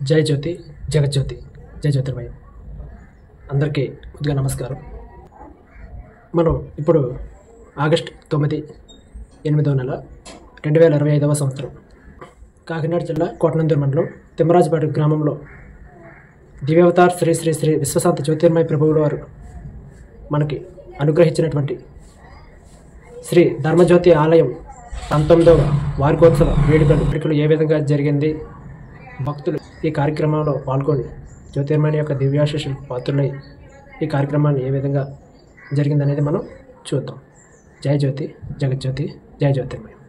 జై జ్యోతి జగజ్యోతి జై జ్యోతిర్మయం. అందరికీ ముందుగా నమస్కారం. మనం ఇప్పుడు ఆగస్టు 9, 8వ నెల 2025వ సంవత్సరం కాకినాడ జిల్లా కోటనందూరు మండలం తిమ్మరాజుపేట గ్రామంలో దివ్యావతార్ శ్రీ శ్రీ శ్రీ విశ్వశాంత జ్యోతిర్మయ ప్రభువుల వారు మనకి అనుగ్రహించినటువంటి శ్రీ ధర్మజ్యోతి ఆలయం 19వ వార్షికోత్సవ వేడుకలు ఏ విధంగా జరిగింది, భక్తులు ఈ కార్యక్రమంలో పాల్గొని జ్యోతిర్మయ యొక్క దివ్యాశీస్సులకు పాత్రులై ఈ కార్యక్రమాన్ని ఏ విధంగా జరిగిందనేది మనం చూద్దాం. జై జ్యోతి జగజ్యోతి జై జ్యోతిర్మయం.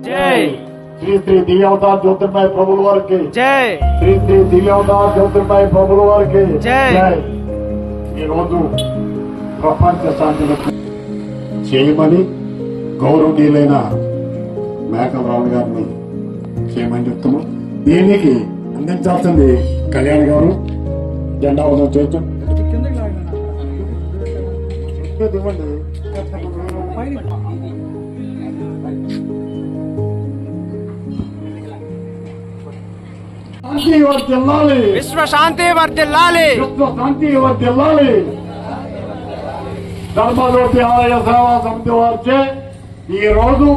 जय श्री श्री दिव्यावतार ज्योतिर्मय ప్రభుల వారికి జై. శ్రీ శ్రీ దివ్యావతార్ జ్యోతిర్మయ ప్రభుల వారికి జై. ఈ రోజు ప్రపంచ శాంతిని చేయమని గౌరవనీయులైన మేకలరావు గారిని చేయమని చెప్తున్నాం. దీనికి అందించాల్సింది కళ్యాణ్ గారు జెండా వందనం చేయొచ్చు. శాంతి వర్ధిల్లాలి, విశ్వ శాంతి వర్ధిల్లాలి, విశ్వ శాంతి వర్ధిల్లాలి. ధర్మజ్యోతి ఆలయ సేవా సమితి వారిచే ఈ రోజు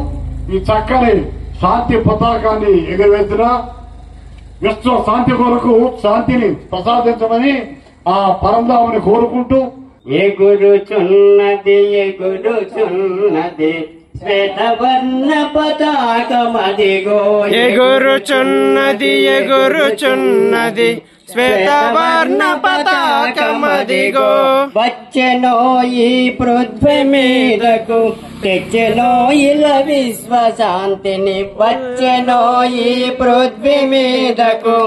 ఈ చక్కని శాంతి పతాకాన్ని ఎగురవేసిన విశ్వ శాంతి కొరకు శాంతిని ప్రసాదించమని ఆ పరంధాముని కోరుకుంటూ ఎగురుచున్నది ఎగురుచున్నది శ్వేతవర్ణ పతాకమదిగో, ఎగురుచున్నది ఎగురుచున్నది శ్వేతవర్ణ పతాకమదిగో. వచ్చెనో ఈ పృథ్వీ మీదకు తెచ్చెనో ఇల విశ్వ శాంతిని, వచ్చెనో ఈ పృథ్వీ మీదకు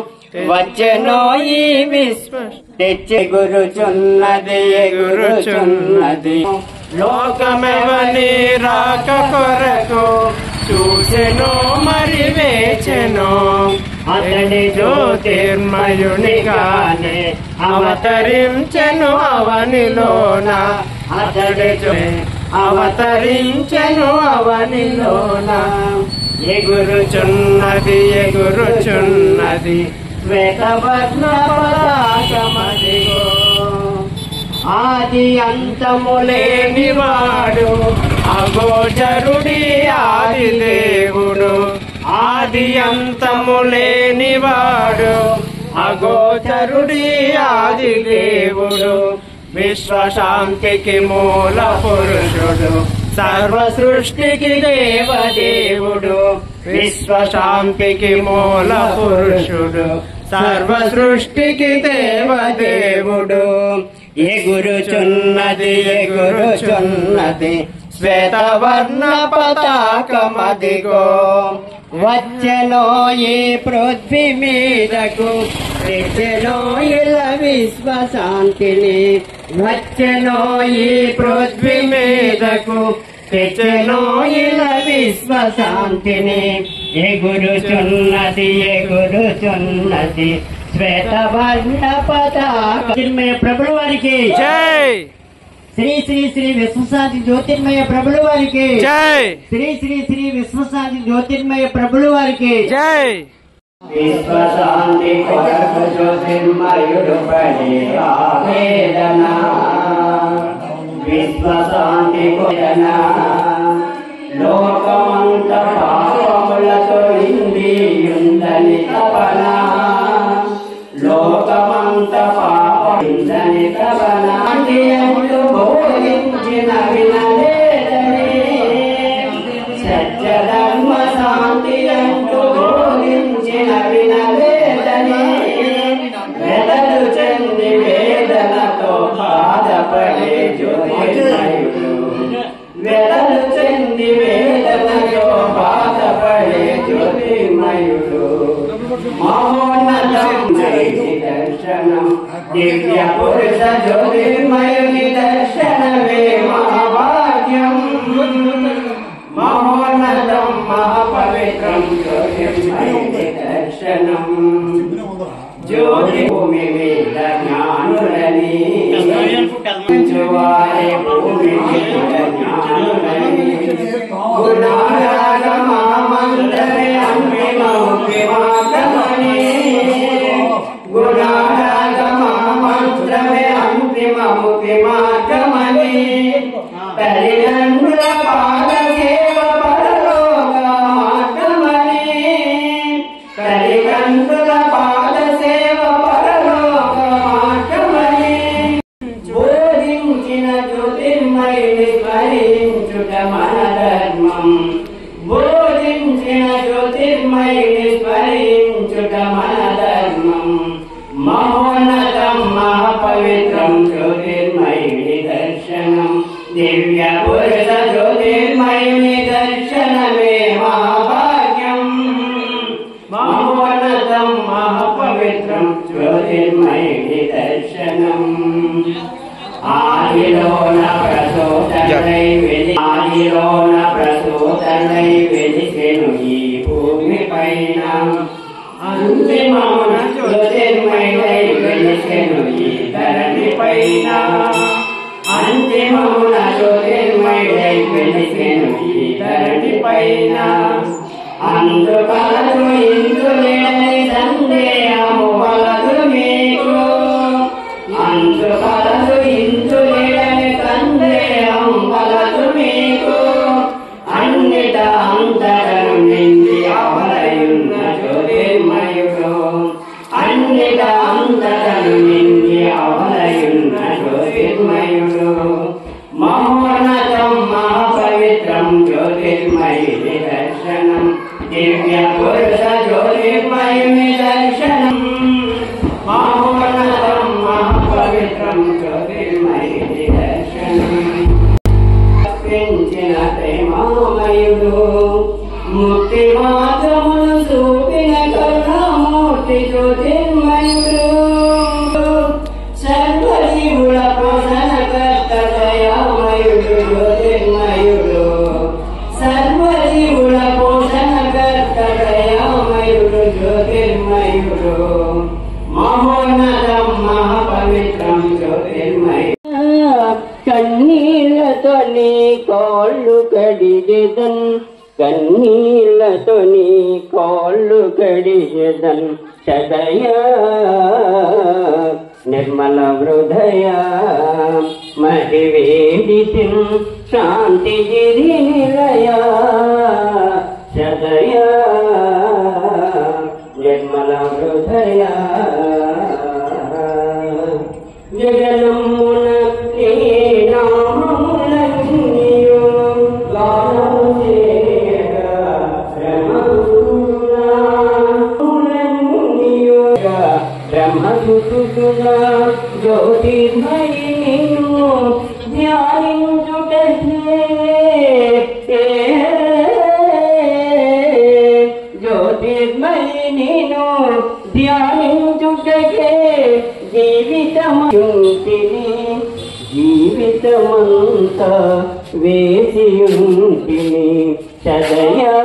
వచ్చెనో ఈ విశ్వ తెచ్చెగురుచున్నది ఎగురుచున్నది. లోకమెవని రాక కొరకు చూసెనో మరి వేచెనో, అతడి జ్యోతిర్మయునిగానే అవతరించెను అవనిలోన, అతడి అవతరించెను అవనిలోన. ఎగురుచున్నది ఎగురుచున్నది శ్వేతవర్ణ పతాకమదిగో. ఆది అంతములేనివాడు అగోచరుడి ఆది దేవుడు, ఆది అంతములేనివాడు అగోచరుడి ఆది దేవుడు. విశ్వశాంతికి మూల పురుషుడు సర్వ సృష్టికి దేవదేవుడు విశ్వశాంతికి మూల పురుషుడు సర్వ సృష్టికి దేవదేవుడు ఎగురుచున్నది ఎగురుచున్నది శ్వేతవర్ణ పతాకమదిగో వచ్చెనో ఈ పృథ్వీ మీదకు తెచ్చెనో ఇల విశ్వశాంతిని వచ్చెనో ఈ పృథ్వీ మీదకు తెచ్చెనో ఇల విశ్వశాంతిని ఎగురుచున్నది ఎగురుచున్నది శ్వేతవర్ణ పతాకమయ ప్రభుల వారికి జై శ్రీ శ్రీ శ్రీ విశ్వశాంతి జ్యోతిర్మయ ప్రభుల వారికి జై శ్రీ శ్రీ శ్రీ విశ్వశాంతి జ్యోతిర్మయ ప్రభుల వారికి జై విశ్వశాంతి కొరకు జ్యోతిర్మయుడు పడి ఆవేదన విశ్వశాంతి కొరన లోకమంత పాపములతో నిండియుందని తపన లోకమంత పాపముందని తపన అంటూ బోధించిన వినలేదని సత్యధర్మ శాంతి అంటూ బోధించిన వినలేదని వెదలు చెంది వేదనతో బాధపడే జ్యోతిర్మయుడు వెదలు చెంది వేదనతో బాధపడే జ్యోతిర్మయుడు మహోన్నతం దర్శనం దివ్య పురుష జ్యోతిర్మయుని దర్శనమే మహాభాగ్యం మహోన్నతం మహాపవిత్రం జ్యోతిర్మయుని దర్శనం జ్యోతి భూమి మీద జ్ఞానులని వారి భూమి మీద జ్ఞానులని గుణారాగమామంత్రమే అంతిమముఖి మార్గమని గుణారాగమామంత్రమే అంతిమముఖి మార్గమని తల్లిదండ్రుల పాద సేవ పరలోక మార్గమని తల్లిదండ్రుల పాద సేవ పరలోక మార్గమని బోధించిన జ్యోతిర్మయుని స్మరించుట మన ధర్మం బోధించిన జ్యోతిర్మయుని స్మరించుట మన ధర్మం మహోన్నతం మహాపవిత్రం జ్యోతిర్మయుని దర్శనం దివ్య పురుష జ్యోతిర్మయుని దర్శనమే మహాభాగ్యం మహోన్నతం మహాపవిత్రం జ్యోతిర్మయుని దర్శనం ఆదిలోన ప్రసూతలై ఆదిలోన ప్రసూతలై వెలిసెను ఈ భూమి పైన అంతిమమున జ్యోతిర్మయుడై వెలిసెను ఈ ధరణి పైన అంతిమమున జ్యోతిర్మయుడై వెలిసెను ఈ ధరణి పైన అందుకలదు ఇందులేని సందేహము వలదు మీకు అందుకలదు ఇందులేని సందేహం వలదు మీకు అన్నిట అంతరను నిండి అవలయున్న జ్యోతిర్మయుడు అన్నిట అంతరను నిండి అవలయున్న జ్యోతిర్మయుడు మహోన్నతం మహాపవిత్రం జ్యోతిర్మయుని దర్శనం దివ్య పురుష జ్యోతిర్మయుని దర్శనం మహోన్నతం మహాపవిత్రం జ్యోతిర్మయుని దర్శనం పెంచిన ప్రేమామయుడు ముక్తి మార్గమును చూపిన కరుణామూర్తి జ్యోతిర్మయుడు సర్వజీవుల పోషణ కర్త దయామయుడు జ్యోతిర్మయుడు సర్వజీవుల పోషణ కర్త దయామయుడు జ్యోతిర్మయుడు మహోన్నతం మహాపవిత్రం జ్యోతిర్మయుడు కన్నీళ్లతో నీ కాళ్ళు కడిగెదన్ కన్నీళ్లతో నీ కాళ్ళు కడిగెదన్ సదయ నిర్మల హృదయ మహివేదితి శాంతి గిరి నిలయ సదయ నిర్మల హృదయ జగనమున నీ నామములన్నీయు జ్యోతిర్మయి నిన్ను ధ్యానించుటకే జ్యోతిర్మయి నిన్ను ధ్యానించుటకే జీవితముంటిని జీవితమంతా వేసియుంటిని సదయా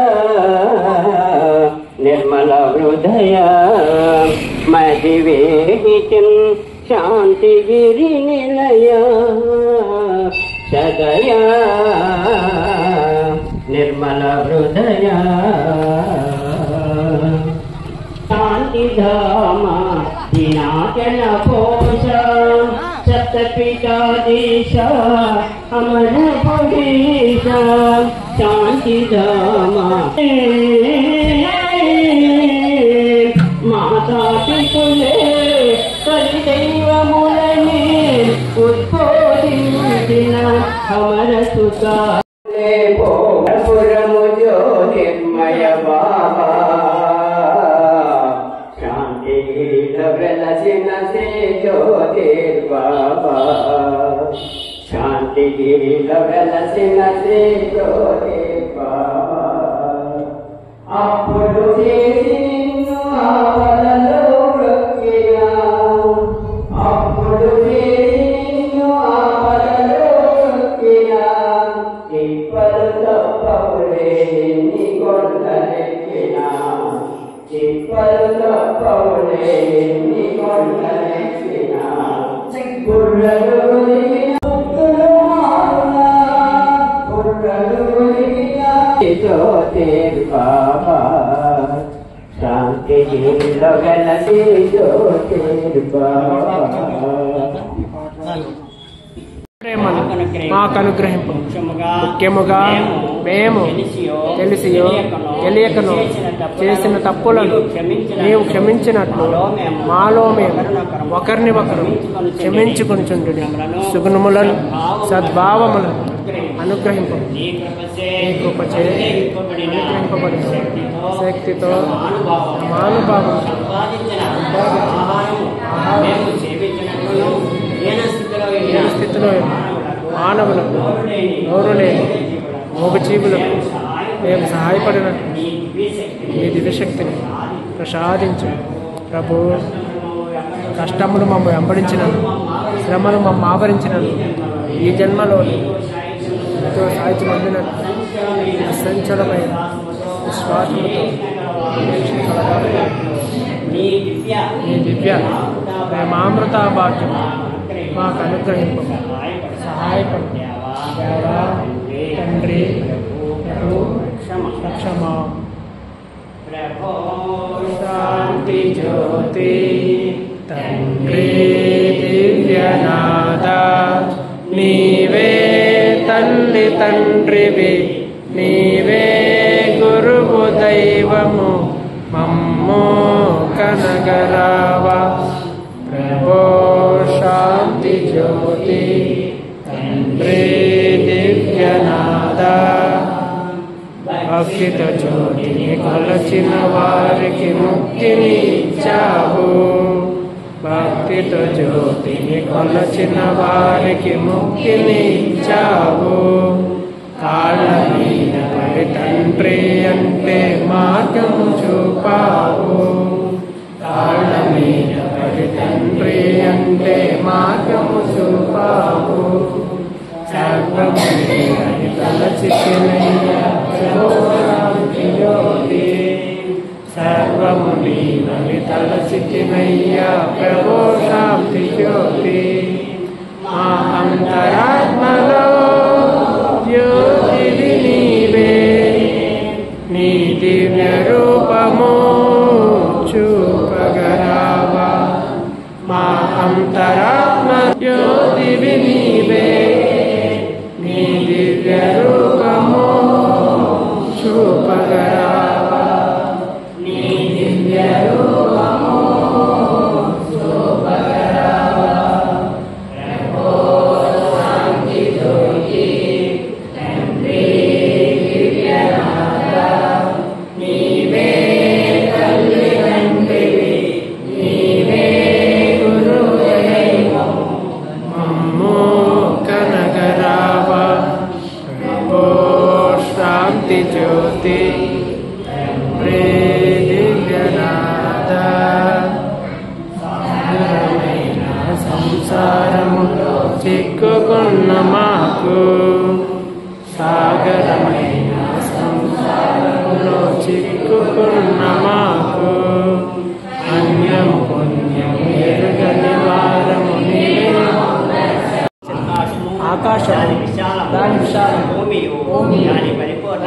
నిర్మల హృదయ మదివేహితం శాంతిగిరి నిలయ సదయా నిర్మల హృదయ శాంతిధామ దినాచల పోష సప్తపితాదీశ అమర పురీశ శాంతిధామ మాతా పితులే పరిదైవములని ఉద్బోధించిన అమర సుత పురము జ్యోతిర్మయ బాబా శాంతి వెలసిన శ్రీ జ్యోతిర్బాబా శాంతి వెలసిన శ్రీ జ్యోతిర్బాబా అప్పుడు చేసిను ఆవలలో వృక్కినా అప్పుడు చేసిను ఆవలలో వృక్కినా తిప్పలు తప్పవులే నీ కొండలెక్కినా తిప్పలు తప్పవులే నీ కొండలెక్కినా గుర్రలు జ్యోతిర్బాబా శాంతి వెలసి జ్యోతిర్బాబా ప్రేమను మాకు అనుగ్రహింపు. ముఖ్యముగా మేము తెలిసియో తెలియకనో చేసిన తప్పులను నీవు క్షమించినట్లు మాలో మేము ఒకరిని ఒకరు క్షమించుకొనుచుండుడి. సుగుణములను సద్భావములను అనుగ్రహింపు. నీ కృపచే అనుగ్రహింపబడి శక్తితో మానుభావంతో స్థితిలో మానవులకు నోరు లేని మూగజీవులకు మేము సహాయపడినట్టు మీ దివ్యశక్తిని ప్రసాదించు ప్రభు. కష్టములు మమ్మ వెంబడించినను శ్రమను మమ్మ ఆవరించినను ఈ జన్మలో ఎంతో సాధించి పొందినట్టు అసంచలమైన విశ్వాసముతో మీ దివ్య ప్రేమామృత భాగ్యం మాకు అనుగ్రహింపు. సహాయపడు దేవా తండ్రి రక్షమా. శాంతి జ్యోతి తండ్రి దివ్యనాద నీవే తల్లి తండ్రివి నీవే గురువు దైవము మమ్మో కనగరావా ప్రభో. శాంతి జ్యోతి తండ్రి దివ్యనాద భక్తితో జ్యోతిని కొలచిన వారికి ముక్తిని ఇచ్చావు. భక్తితో జ్యోతిని కొలచిన వారికి ముక్తిని ఇచ్చావు. కాళ్ళ మీద పడి తండ్రి అంటే మార్గము చూపావు. కాళ్ళ మీద పడి తండ్రి అంటే మార్గము చూపావు. సర్వము నీవని తలచితినయ్యా ప్రభో శాంతి జ్యోతి. సర్వము నీవని తలచితినయ్యా ప్రభో శాంతి జ్యోతి. మా అంతరాత్మలో జ్యోతివి నీవే నీ దివ్య రూపము చూపగరావా. మా అంతరాత్మ జ్యోతివి నీవే నీ దివ్య రూపము చూపగరావా. నీ దివ్య రూపము చూపగరావా. ప్రభో శాంతి జ్యోతి తండ్రి దివ్యనాద నీవే తల్లి తండ్రివి నీవే గురువు దైవము జ్యోతి రే దివ్యనాద సాగరమైన సంసారములో చిక్కుకున్న మాకు సాగరమైన సంసారములో చిక్కుకున్న మాకు అన్యం పుణ్యం ఎరుగని వారము ఆకాశము దాని విశాలం భూమి దాని పరిపూర్ణ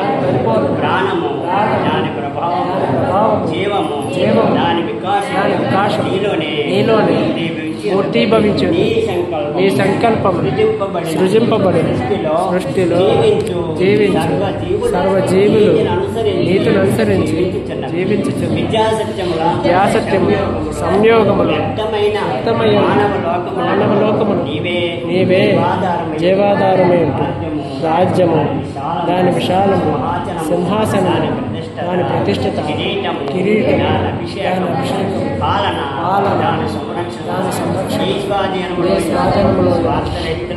ప్రాణము దాని ప్రభావం జీవము దాని వికాసం నీలోనే మూర్తిభవించు నీ సంకల్పం సృజింపబడి సృష్టిలో జీవించు సర్వజీవులు నీతిని అనుసరించి జీవించు విద్యాసత్యములు సంయోగములు మానవలోకములు నీవే జీవాధారమే రాజ్యము దాని విశాలము సింహాసనము దాని ప్రతిష్ఠిత కిరీటం దాని అభిషేకం పాలన దాని సంరక్షణ స్వాధీనములో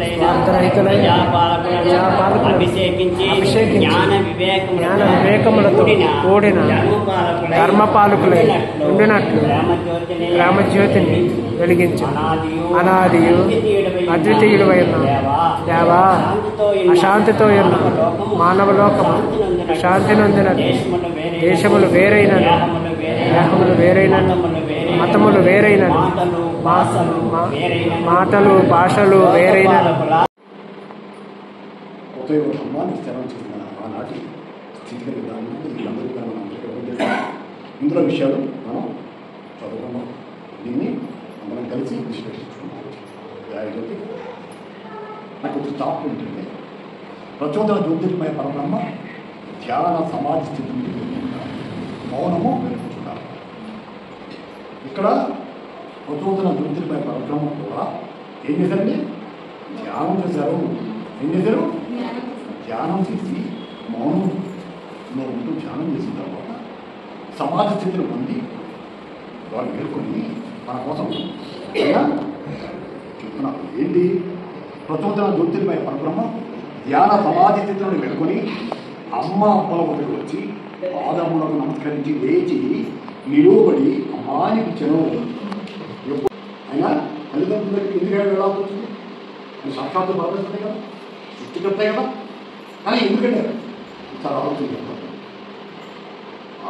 స్వార్థరహితులైన అభిషేకించి జ్ఞాన వివేకములతో కూడిన ధర్మపాలకులై ఉండినట్లు గ్రామజ్యోతిని వెలిగించు అనాదియు అద్వితీయుడైన దేవా అశాంతితో ఉన్న మానవలోకము శాంతి నొందిన దేశములు వేరైనను మతములు వేరైనను మాటలు భాషలు వేరైనను ఆనాటి స్థితిగతి ఇందులో విషయాలు మనం చదువుకున్నాం. దీన్ని మనం కలిసి విశ్లేషించుకున్నాం. జ్యోతి నాకు ఒక స్టాప్ ఉంటుంది. ప్రచోదన జ్యోతిర్మయ పరబ్రహ్మ ధ్యాన సమాధి స్థితి మౌనము వెలుగుతున్నారు. ఇక్కడ ప్రచోదన జ్యోతిర్మయ పరబ్రహ్మ కూడా ఏం చేశారండి? ధ్యానం చేశారు. ఏం చేశారు? ధ్యానం చేసి మౌనంలో ఉంటూ ధ్యానం చేసిన తర్వాత సమాధి స్థితిని పొంది వాళ్ళు మేల్కొని మన కోసం చెప్తున్నారు. ఏంటి? ప్రచోదన జ్యోతిర్మయ పరబ్రహ్మ ధ్యాన సమాధి స్థితిని మేల్కొని అమ్మ అప్పల వద్దకు వచ్చి పాదములకు నమస్కరించి లేచి నిలువబడి అమ్మానికి చెను. అయినా తల్లిదండ్రులకి ఎందుకు వెళ్ళాల్సి వచ్చింది? సాక్షాత్తు పరమేశ్వరుడే కదా, సృష్టికర్త కదా. కానీ ఎందుకంటే చాలా ఆలోచన చెప్తారు.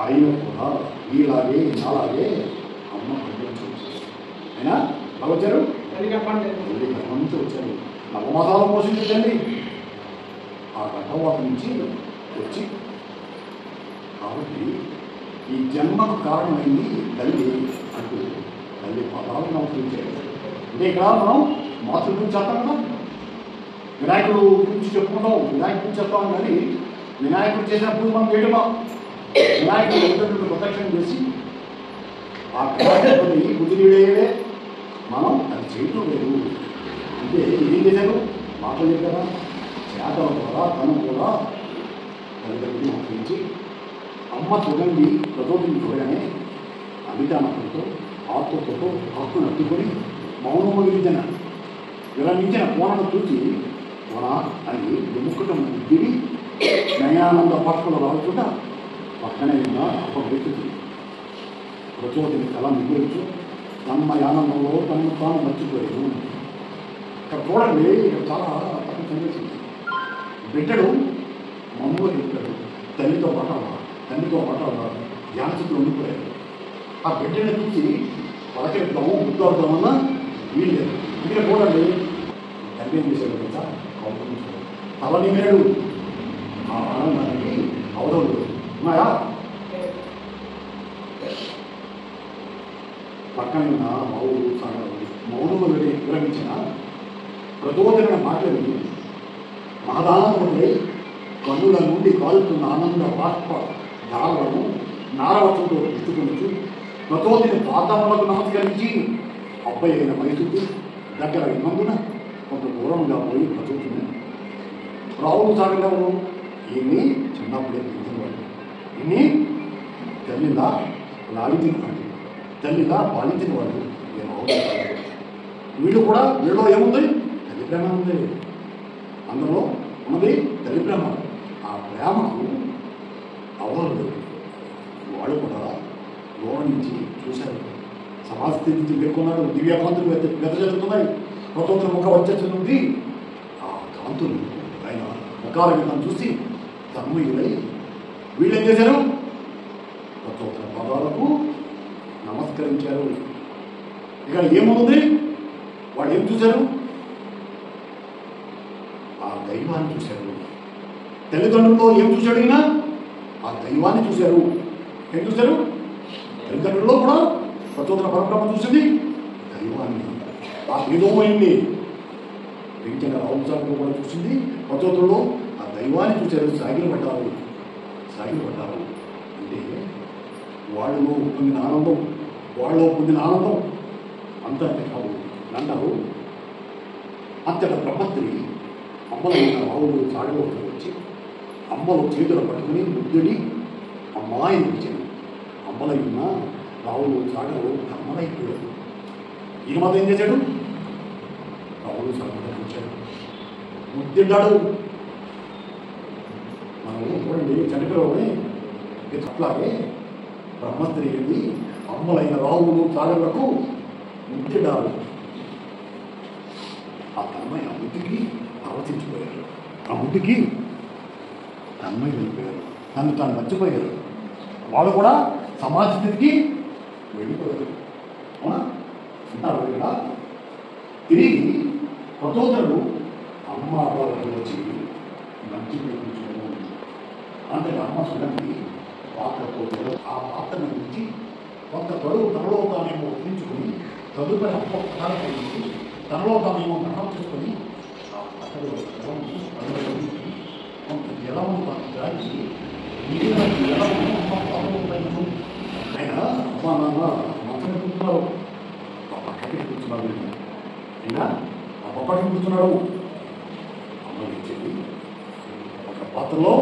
ఆయన కూడా ఈలాగే నాలాగే అమ్మ పండించవచ్చు. అయినా ఎలా వచ్చారు? గర్భం నుంచి వచ్చారు. నవమాసాలు పోషించండి. ఆ గర్భవాసం నుంచి వచ్చి కాబట్టి ఈ జన్మకు కారణమైంది తల్లి అంటూ తల్లి పదాలు నమస్కరించారు. అంటే ఇక్కడ మనం మాతృ గురించి చెప్తాం కదా, వినాయకుడు గురించి చెప్పుకుంటాం, వినాయకుడు గురించి చెప్తాం. కానీ వినాయకుడు చేసిన పూజ మనం చేయడమా? వినాయకుడు ఎదుటి ప్రదక్షిణ చేసి ఆ వినాయకుడి బుద్ధిడే మనం అది చేయటం లేదు. అంటే ఏం చేశారు? మాటలు చెప్పారా? చేతల ద్వారా తను కూడా తల్లిదండ్రులు నమస్కరించి అమ్మ చూడండి ప్రచోదనం చూడగానే అమితానతో ఆత్మతో హక్కును అట్టుకొని మౌనము విరమించిన కోణను చూసి కోణ అని విముఖటం దిగి నయానంద పట్టుకులు రాకుండా పక్కనే ఉన్న అప్పటికి ప్రచోదని కళ మిగులుచు తన్మయానందంలో తనను తాను మర్చిపోయాను. ఇక్కడ చూడండి, ఇక్కడ చాలా తక్కువ సందేశం. బిడ్డడు మమ్మల్ని చెప్పాడు, తల్లితో మాట్లాడాలి ధ్యానస్థితిలో ఉండిపోయాడు. ఆ బిడ్డని చూసి పలకెడతాము గుర్తవుతామన్నా వీళ్ళు లేదు. ఇక్కడ చూడండి, తండ్రి ఏం చేశాడు కదా, తల నిమిరాడు. ఆ ఆనందానికి అవధులు ఉన్నాయా? పక్కన ఉన్న మౌనము విరమించిన ప్రచోదన మాటలు మహదానందములై కన్నుల నుండి కాలుతున్న ఆనంద బాష్ప ధారలను నారవతంతో పుట్టుకొచ్చు ప్రచోదన పాదములకు నమస్కరించి అబ్బాయి అయిన మైతుకు దగ్గర ఉన్నందున కొంత దూరంగా పోయి ప్రచోదన రావులు సాగడము. ఈయన్ని చిన్నప్పుడే పెంచినవాడు. ఈయన్ని తల్లిలా లాలించినవాడు, తల్లిలా పాలించిన వాడు. వీళ్ళు కూడా వీళ్ళలో ఏముంది? తల్లి ప్రేమ ఉంది. అందులో ఉన్నది తల్లి ప్రేమ. ఆ ప్రేమకు అవరుడు వాళ్ళు కూడా లోన నుంచి చూశారు. సమాజ స్థితి నుంచి పేర్కొన్నాడు. దివ్యకాంతులు వెదజల్లుతున్నాయి. స్వతంత్ర ముఖ వచ్చేస్తుంది. ఆ కాంతులు ఆయన ముఖాలను చూసి తన్మయులై వీళ్ళు ఏం చేశారు? స్వతంత్ర పదాలకు నమస్కరించారు. ఇక ఏముంది? వాడు ఏం చూశారు? ఆ దైవాన్ని చూశారు. తల్లిదండ్రుల్లో ఏం చూశాడు ఈయన? ఆ దైవాన్ని చూశారు. ఏం చూశారు? తల్లిదండ్రుల్లో కూడా స్వతంత్ర పరబ్రహ్మ చూసింది దైవాన్ని. ఆ ఏదోమైంది పెంచిన రావుచారులు కూడా చూసింది స్వతంత్రంలో ఆ దైవాన్ని చూశారు. సాగిలపడ్డారు. అంటే వాళ్ళలో పొందిన ఆనందం, అంతా కాదు అంటారు. అంతట బ్రహ్మత్రి అమ్మలైన రావులు చాడులో వచ్చి అమ్మలు చేతులు పట్టుకుని ముద్దుడి అమ్మాయి వచ్చాను. అమ్మలైన రావులు చాడలో అమ్మలైపోయాడు. ఈయన మాత్రం ఏం చేశాడు? రావులు చాడలో వచ్చాడు, ముద్దిడ్డాడు. మనం చూడండి చనిపోయి అట్లాగే బ్రహ్మస్త్రీ వెళ్ళి అమ్మలైన రావులు చాడలకు ముద్దిడ్డారు. ఆ తన్మయ ముద్దుకి ఆలోచించిపోయారు. ఆ ముద్దుకి తన్మయ వెళ్ళిపోయారు. నన్ను తాను మర్చిపోయారు. వాళ్ళు కూడా సమాజ స్థితికి వెళ్ళిపోయారు. అవునా అంటారు ఇక్కడ. తిరిగి ప్రచోదరుడు అమ్మ వాళ్ళకి వచ్చి మంచి కూర్చోను అంటే అమ్మ సుగంధి పాత్రతో ఆ పాత్రను గురించి కొంత తొడుగు తనలో తానేమో ఊహించుకొని తదుపరి అమ్మ పదార్థం తనలో తానేమో గ్రహణం చేసుకొని ఆ పాత్రలో కొంత జలము దాచి ఆయన అమ్మా నాన్న మంచం కూర్చున్నారు. పక్కకి కూర్చున్నారు. అయినా ఆ పక్కకి కూర్చున్నాడు. అమ్మ తెచ్చింది ఒక పాత్రలో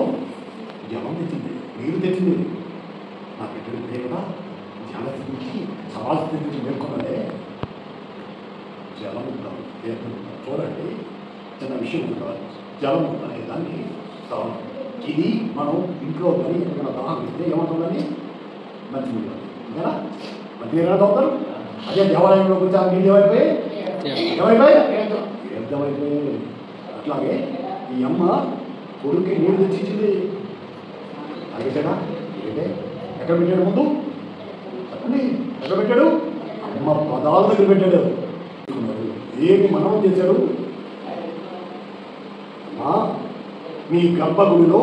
జలం తెచ్చింది, నీరు తెచ్చింది. నా బిడ్డలు కూడా జలం తెచ్చి సమాజ స్థితి మేల్కొన్నాడే. జలం ఉంటాం చూడండి, చిన్న విషయం ఉంటారు. జలం అనే దాన్ని ఇది మనం ఇంట్లో కానీ ఎక్కడ దాహం ఇస్తే ఏమంటుందని మంచినీళ్ళు అంతేనా? మంచినీళ్ళు ఎలా తాగుతారు? అదే దేవాలయంలో గురించి ఆ నీళ్ళు ఏమైపోయాయి? అట్లాగే ఈ అమ్మ కొడుక్కి నీళ్ళు తెచ్చిచ్చింది. అడిగాడా? ఏంటే ఎక్కడ పెట్టాడు? ముందు చెప్పండి, ఎక్కడ పెట్టాడు? అమ్మ పదాల దగ్గర పెట్టాడు. ఏమి మనం చేశాడు? అమ్మా మీ గర్భగుడిలో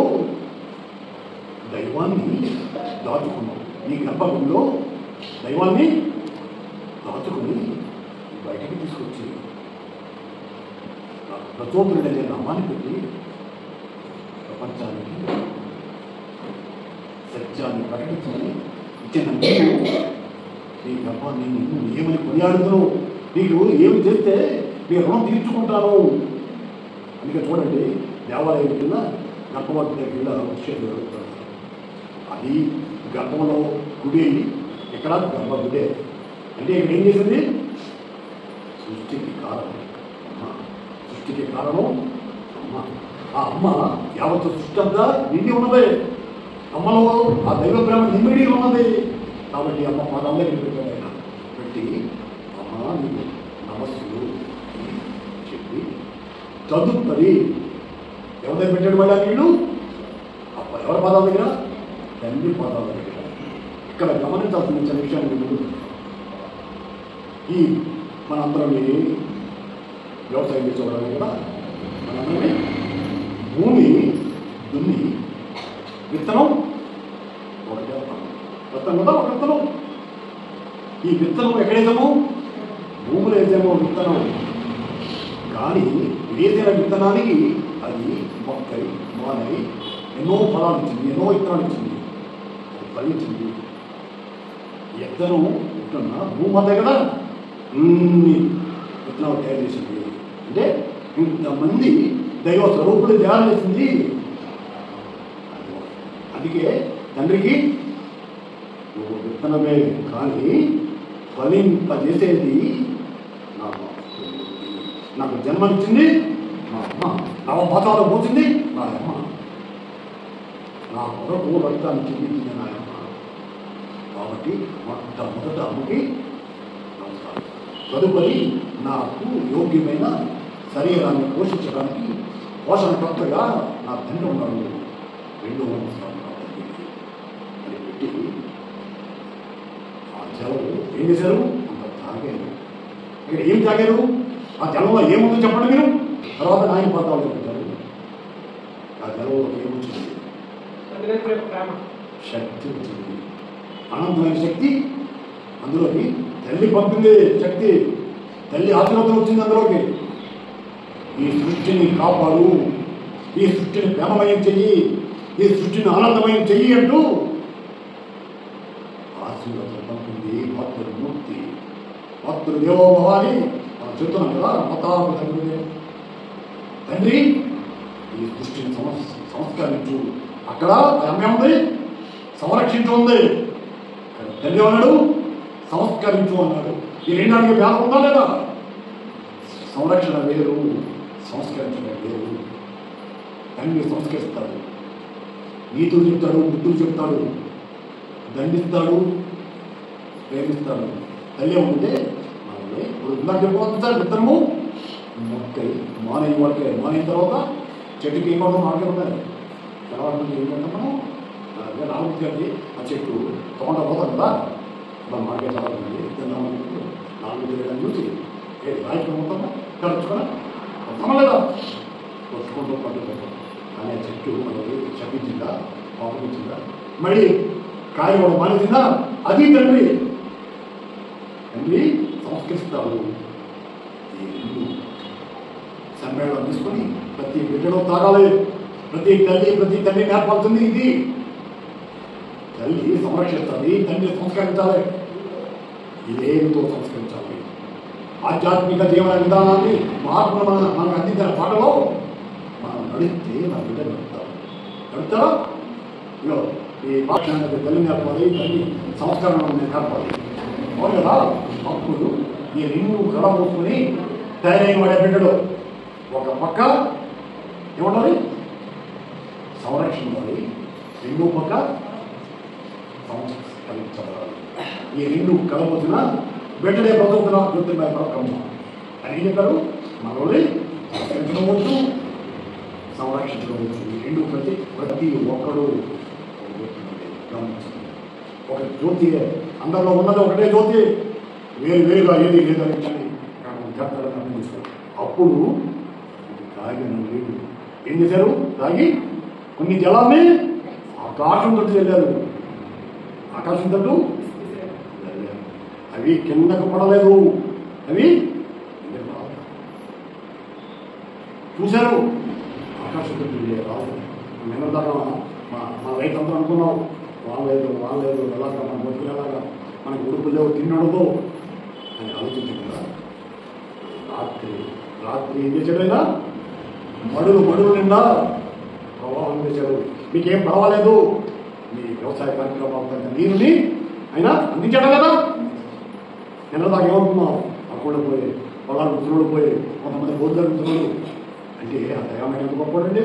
దైవాన్ని దాచుకున్నాం. మీ గర్భగుడిలో దైవాన్ని దాచుకుని బయటికి తీసుకొచ్చి ప్రచోదరుడనే నామాన్ని పెట్టి ప్రపంచానికి సత్యాన్ని ప్రకటించమని ఇచ్చిన నీవు నీ గర్భాన్ని నిన్ను ఏమని కొనియాడుతున్నావు? నీకు ఏమి చేస్తే నీ రుణం తీర్చుకుంటాను. అందుకే చూడండి, దేవాలయం కింద గర్భవతి దగ్గర వచ్చేది అది గర్భంలో గుడి. ఇక్కడ గర్భగుడే అంటే ఇక్కడ ఏం చేసింది? సృష్టికి కారణం అమ్మ. సృష్టికి కారణం అమ్మ. ఆ అమ్మ యావత్ సృష్టి అంతా నిండి ఉన్నదే. అమ్మలో ఆ దైవ ప్రేమ నిండి ఉన్నది. కాబట్టి అమ్మ పాదాలే పెట్టాడు. ఆయన పెట్టి అమ్మ నీకు నమస్సులు చెప్పి చదువుతుంది. ఎవరి దగ్గర పెట్టాడు? మళ్ళీ వీళ్ళు అప్ప ఎవరి పాదాల దగ్గర? తండ్రి పాదాల దగ్గర. ఇక్కడ గమనించాల్సిన విషయాన్ని ముందు ఈ మనందరం వ్యవసాయం చేసుకోవడానికి కూడా మనందరమే భూమి దున్ని విత్తనం ఒకటే విత్తనం కదా ఒక విత్తనం. ఈ విత్తనం ఎక్కడేసాము? భూములు వేసామో విత్తనం. కానీ వేసిన విత్తనానికి అది మొక్కై మానై ఎన్నో ఫలాలు ఇచ్చింది, ఎన్నో విత్తనాలు ఇచ్చింది, అది ఫలించింది. విత్తనం విత్తన భూమి కదా విత్తనాలు తయారు చేసింది. అంటే ఇంతమంది దైవ స్వరూపులు తయారు చేసింది. అందుకే తండ్రికి నువ్వు విత్తనమే కానీ ఫలింపజేసేది నాకు జన్మనిచ్చింది మా అమ్మ. నవ పాతాలు పోతుంది నా అమ్మ. నా కొరకు రక్తాన్ని చెల్లించిన నాయన. కాబట్టి మొట్టమొదట అమ్మకి నమస్కారం. తదుపరి నాకు యోగ్యమైన శరీరాన్ని పోషించడానికి పోషణకర్తగా నా తండ్రి ఉన్నాడు. రెండో నమస్కారం కాబట్టి అని పెట్టి ఆ జలం ఏం చేశారు? అంత తాగారు. ఇక్కడ ఏం తాగారు? ఆ జలంలో ఏముందో చెప్పండి మీరు. తర్వాత నాయన పదాలు పెట్టారు. ఆ జలంలో ఏమొచ్చింది? శక్తి వచ్చింది, అనంతమైన శక్తి. అందులోకి తల్లి పంపింది శక్తి, తల్లి ఆశీర్వాదం వచ్చింది అందులోకి. ఈ సృష్టిని కాపాడు, ఈ సృష్టిని ప్రేమమయం చెయ్యి, ఈ సృష్టిని ఆనందమయం చెయ్యి అంటూ ఆశీర్వాదం పంపింది. భక్తుడు మూర్తి, భక్తుడు దేవోభవాని మనం చెప్తున్నాం కదా. మతాకు తండ్రి ఈ సృష్టిని సంస్కరించు. అక్కడ ఆమె ఉంది, సంరక్షించు ఉంది. తండ్రి అన్నాడు, సంస్కరించు అన్నాడు. ఈ రెండానికి భేదం ఉందా లేదా? సంరక్షణ వేరు, సంస్కరించడం వేరు. తండ్రి సంస్కరిస్తాడు, నీతులు చెప్తాడు, బుద్ధులు చెప్తాడు, దండిస్తాడు, ప్రేమిస్తాడు. తల్లి ఉంటే మనల్ని ఇప్పుడు ఇందాక చెప్పుకోవచ్చు సార్. ఇద్దరము మొక్కై మానయ్య వాళ్ళకే మానైన తర్వాత చెట్టుకి ఏం పడతాం మాట్లాడుతారు. తర్వాత ఏం పడతాము? రామూర్తి గారికి ఆ చెట్టు తోట పోతాం కదా, అలా మార్కెట్ రావాలి. నాలుగు వేలని చూసి రాయికి పోతామా కలుచుకోరా వస్తామా లేదా? వచ్చుకుంటూ పట్టుకుంటాం. కానీ ఆ చెట్టు మనకి శపించిందా, పాపగించిందా, మళ్ళీ కాయ కూడా మానేసిందా? అది తండ్రి. తండ్రి సంస్కరిస్తాడు. ఈ ఇల్లు సమ్మేళనం తీసుకొని ప్రతి బిడ్డలో తాగాలి. ప్రతి తల్లి నేర్పడుతుంది. ఇది తల్లి సంరక్షిస్తుంది, తండ్రి సంస్కరించాలి. ఇదేమితో సంస్కరించాలి? ఆధ్యాత్మిక జీవన విధానాన్ని మహాత్ములు మనకు అందించిన పాటలో మనం నడిస్తే నా బిడ్డలు నడుస్తారా? ఇగో ఈ పాఠశాల తల్లి నేర్పాలి, తల్లి సంస్కరణ నేర్పాలి. అవును కదా? అప్పుడు ఈ రెండు కళ మూసుకొని తయారైన వాడే బిడ్డడు ఒక పక్క ఏమంటారు? సంరక్షణ ఉండాలి, రెండో పక్క సంస్కరించబడాలి. ఈ రెండు కలబోతున్న బిడ్డలే బ్రతుకుతున్నా గుర్తున్న బ్రతకమ్మ అని ఏం చెప్పారు? మనల్ని సంస్కరించవచ్చు, సంరక్షించవచ్చు. ఈ రెండు ప్రతి ఒక్కడు గమనించండి. ఒక జ్యోతి అందరిలో ఉన్నది ఒకటే జ్యోతి, వేరుగా ఏది లేదని గర్తలను తీసుకోండి. అప్పుడు తాగిన నీళ్ళు ఏం చేశారు? తాగి కొన్ని జలాన్ని ఆకాశం తట్టు వెళ్ళారు. ఆకాశం తట్టు వెళ్ళారు. అవి కిందకు పడలేదు, అవి చూశారు. ఆకాశం తట్టు వెళ్ళే రాదు. నిన్న దాకా మన రైతు అంతా అనుకున్నాం, వాళ్ళలేదు ఎలాగా మన బతుకులు ఎలాగా, మనకి ఉడుపు లేవు, తిన్నడదో అని ఆలోచించకుండా రాత్రి ఏం చేశాడు? అయినా మడులు నిండా ప్రవాహం చేశాడు. మీకేం పర్వాలేదు, మీ వ్యవసాయ కార్యక్రమాలు నీరుని అయినా అందించాడు కదా. నిన్నదాకా ఏమనుకున్నాం? అక్కడ పోయి పొలాలు ముసలు పోయి కొంతమంది బోధులు ముసలు అంటే ఆ దయామైన ఎంత గొప్పడండి.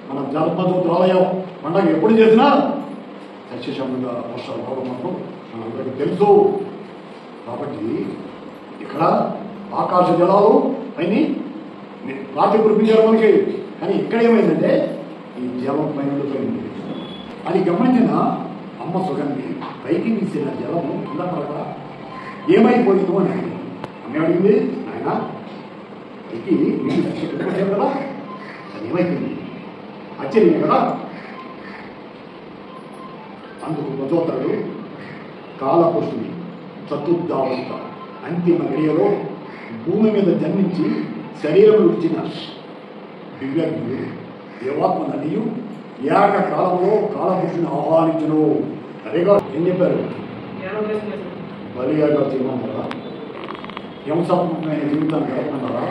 మనం జాతపద్ధతులు ఆలయం పండగ ఎప్పుడు చేసినా సస్యశంగా వర్షాలు రావడం మాత్రం మనందరికీ తెలుసు. కాబట్టి ఇక్కడ ఆకాశ జలాలు పైన రాత్రి కురిపించారు మనకి. కానీ ఇక్కడ ఏమైందంటే ఈ జలం పైన ఉండిపోయింది. అది గమనించిన అమ్మ సుగంధి పైకి తీసిన జలము కింద పడక ఏమైపోయిందో అని అమ్మ అడిగింది. ఆయన పైకి వచ్చారు కదా, అది ఏమైపోయింది? ఆశ్చర్యం కదా. అందుకు ప్రచోదరుడు కాలపురుషుని చతుర్థావస్థ అంతిమ గడియలో భూమి మీద జన్మించి శరీరం విడిచిన దివ్యజ్ఞుడు దేవాత్మ నదియు ఏకకాలంలో కాలపురుషుని ఆహ్వానించను. అదేగా ఏం చెప్పారు? బలియాగా చేయమన్నారా? హింసాత్మకమైన జీవితాన్ని గడపమన్నారా?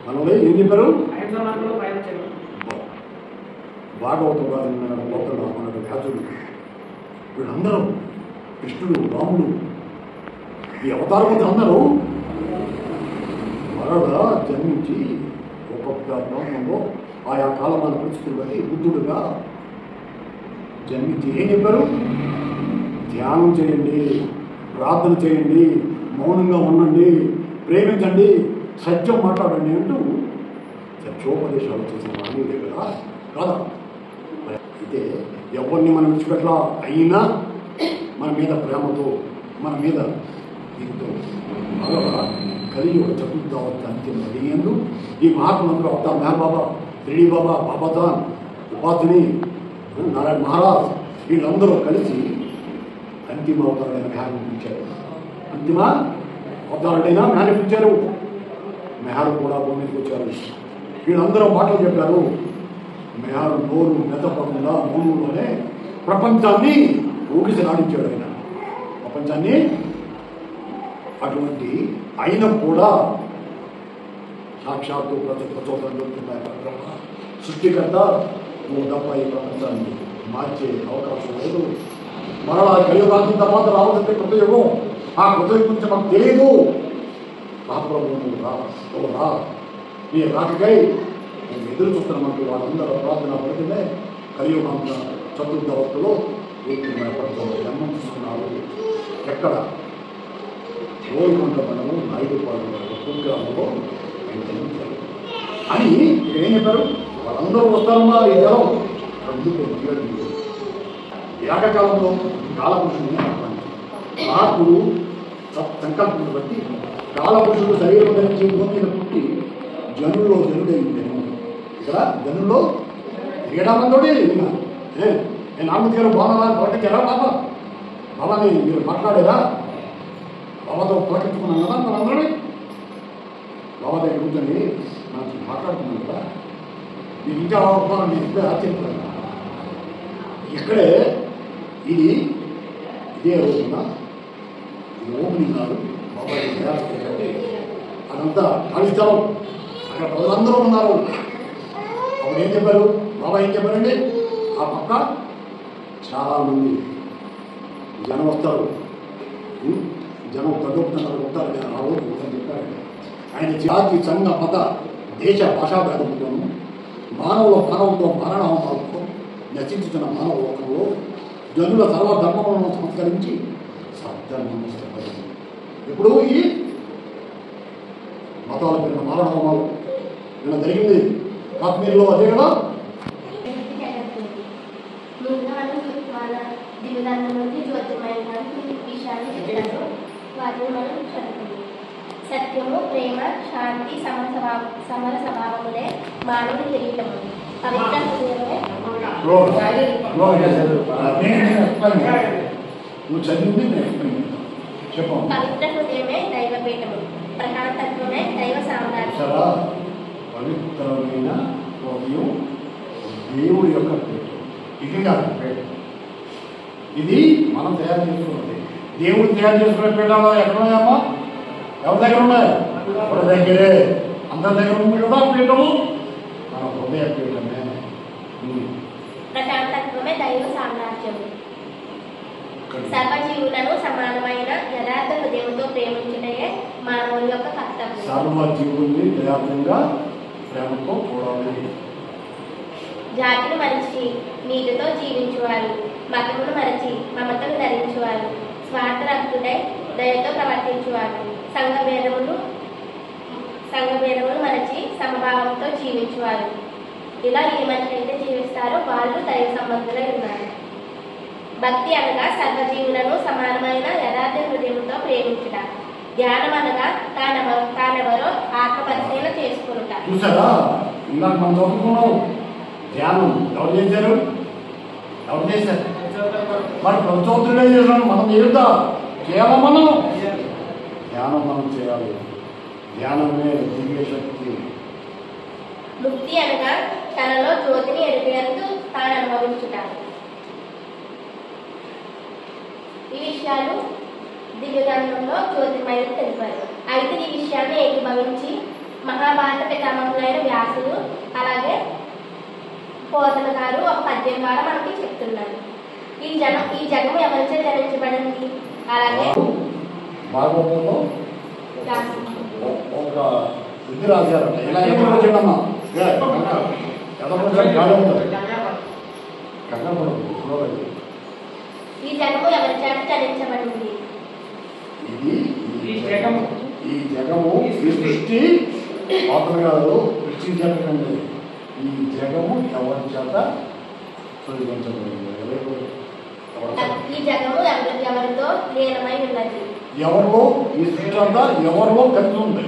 మనలో ఏం చెప్పారు? భాగవతం రాజు గోత్రుడు అన్నట్టు వ్యాసుడు వీళ్ళందరూ కృష్ణుడు, రాముడు, ఈ అవతారములు అందరూ మరొక జన్మించి ఒక్కొక్క బ్రహ్మంలో ఆయా కాలమాన పరిస్థితులు బట్టి బుద్ధుడుగా జన్మించి ఏం చెప్పారు? ధ్యానం చేయండి, ప్రార్థన చేయండి, మౌనంగా ఉండండి, ప్రేమించండి, సత్యం మాట్లాడండి అంటూ సత్యోపదేశాలు చేసిన వాడిని దగ్గర కాదా? అయితే ఎవరిని మనం విడిచిపెట్టలా, అయినా మన మీద ప్రేమతో, మన మీద దీంతో బాగా కలిగి ఒక చతుర్థావస్థ అంతిమ అడిగేందు ఈ మహాత్ములందరూ అవతార్ మెహర్ బాబా, త్రిడి బాబా, బాబాదాన్, ఉపాధిని, నారాయణ మహారాజ్ వీళ్ళందరూ కలిసి అంతిమ అవతారుడైన మెహర్ పంపించారు. అంతిమ అవతారుడైన మెహర్ ఇప్పించారు. మెహర్ కూడా భూమికి వచ్చారు. వీళ్ళందరూ మాటలు చెప్పారు. మెహర్ నోరు మెతపడకుండా మౌనంలోనే ప్రపంచాన్ని ఊగిసలాడించాడు. ఆయన ప్రపంచాన్ని అటువంటి అయిన కూడా సాక్షాత్తు సృష్టికర్త నువ్వు తప్ప ఈ ప్రపంచాన్ని మార్చే అవకాశం లేదు. మరలా కలియుగాంతి తర్వాత రావాలంటే కొత్త యుగం. ఆ కొత్త యుగం గురించి మాకు తెలియదు. మహాప్రభు నువ్వు రా, నీ రాకకై నేను ఎదురు చూస్తున్నామంటూ వాళ్ళందరూ ప్రార్థన పడుతుందే కలియుగాంత చతుర్థవస్థలో జన్మం తీసుకున్నారు. ఎక్కడ? గోల్కొండ మండలం నాయుడుపాడు కుగ్రామంలో అని ఇక్కడ ఏం చెప్పారు? వాళ్ళందరూ వస్తారమ్మా ఈ జలం ఏకకాలంలో కాలపురుషుని మహాత్ముడు సంకల్పం బట్టి కాలపురుషుడు శరీరం ధరించి భూమి మీద పుట్టి జనుల్లో జనుడైంది. ఇక్కడ జనుల్లో క్రీడామందుడే నేను ఆమె గారు బాగా పలకించారా? బాబాని మీరు మాట్లాడారా? బాబాతో పలకించుకున్నాం కదా మనందరమే. బాబా దగ్గర కూర్చొని మనం మాట్లాడుతున్నాం కదా. మీకు ఇంకా నేను ఇప్పుడే ఆశ్చర్యపోయాను. ఇక్కడే ఇదే రోజున ఇది ఓపెనింగ్ కాదు, బాబా కాబట్టి అదంతా ఖాళీ స్థలం. అక్కడ ప్రజలందరూ ఉన్నారు. అప్పుడు ఏం చెప్పారు? బాబా ఏం చెప్పారండి? ఆ పక్క చాలామంది జనం వస్తారు, జనం తగ్గుతున్నారు ఉంటారు. నేను ఆ రోజు చెప్పారు. ఆయన జాతి సంఘ మత దేశ భాషా భేదంతోనూ మానవులతో మారణహోమాలతో నశించుతున్న మానవ లోకంలో జనుల సర్వధర్మములను సంస్కరించి సద్ధర్మం ఇష్టపడింది. ఇప్పుడు ఈ మతాల పేరున మారణహోమాలు ఇలా జరిగింది కాశ్మీర్లో, అదే కదా. సత్యము, ప్రేమ, శాంతి, సమర స్వభావములే మానవుని కిరీటము. పవిత్ర హృదయమే పవిత్ర హృదయమే దైవపీఠము. ప్రశాంతత్వమే దైవ సామ్రాజ్యం. పవిత్రమైన హృదయం దేవుడి యొక్క పీఠం. ఇది కాదు పీఠం, ఇది మనం తయారు చేసుకున్నది. దేవుడు తయారు చేసుకునే పీఠాలు ఎక్కడున్నాయమ్మా? ఎవరి దగ్గర ఉన్నాయి? ఎవరి దగ్గరే. అందరి దగ్గర ఉంది కదా పీఠము. మన హృదయ పీఠమే. ప్రశాంతత్వమే దైవ సామ్రాజ్యం. సర్వజీవులను సమానమైన యథార్థ హృదయంతో ప్రేమించటే మానవుని యొక్క కర్తవ్యం. సర్వజీవుల్ని యథార్థంగా ప్రేమతో చూడాలి. జాతిని మరిచి నీతితో జీవించువారు, మతమును మరచి మమతను ధరించువారు, స్వార్థరక్తుడై దయతో ప్రవర్తించువారు, సంఘభేదములు మరచి సమభావంతో జీవించువారు. ఇలా ఏ మనిషి అయితే జీవిస్తారో వాళ్ళు దైవ సంబంధులై ఉన్నారు. భక్తి అనగా సర్వజీవులను సమానమైన యథార్థ హృదయంతో ప్రేమించుట. ధ్యానం అనగా తానెవరో ఆత్మపరిశీలన చేసుకునుట. చూసారా, ఇందాక మనం చదువుకున్నాం. ధ్యానం ఎవరు చేశారు? ఎవరు చేశారు? మరి ప్రచోదరుడే చేశారు. మనం చేద్దాం, కేవలం మనం ధ్యానం మనం చేయాలి. ధ్యానమే దివ్య శక్తి. ముక్తి అనగా తనలో జ్యోతిని ఎరిగేందుకు తాను అనుభవించుట. ఈ విషయాలు దివ్యగ్రంథంలో జ్యోతిర్మయులు తెలిపారు. అయితే ఈ విషయాన్ని ఏకీభవించి మహాభారత పితామహులైన వ్యాసుడు అలాగే పోతన గారు ఒక పద్యం ద్వారా మనకి చెప్తున్నారు. ఈ జగము ఎవరిచే జనించబడింది? అలాగే భాగవతంలో ఒక ఇది రాశారు. ఇలా ఎవరు వచ్చాడమ్మా? ఈ జగము ఎవరి చేత చలించబడింది? ఈ జగము ఈ సృష్టి మాత్రం కాదు, సృష్టించకండి. ఈ జగము ఎవరి చేత సృష్టించబడింది? ఈ జగము ఎవరితో లీనమై ఉన్నది? ఎవరిలో ఈ సృష్టి అంతా ఎవరిలో కలిసి ఉంది.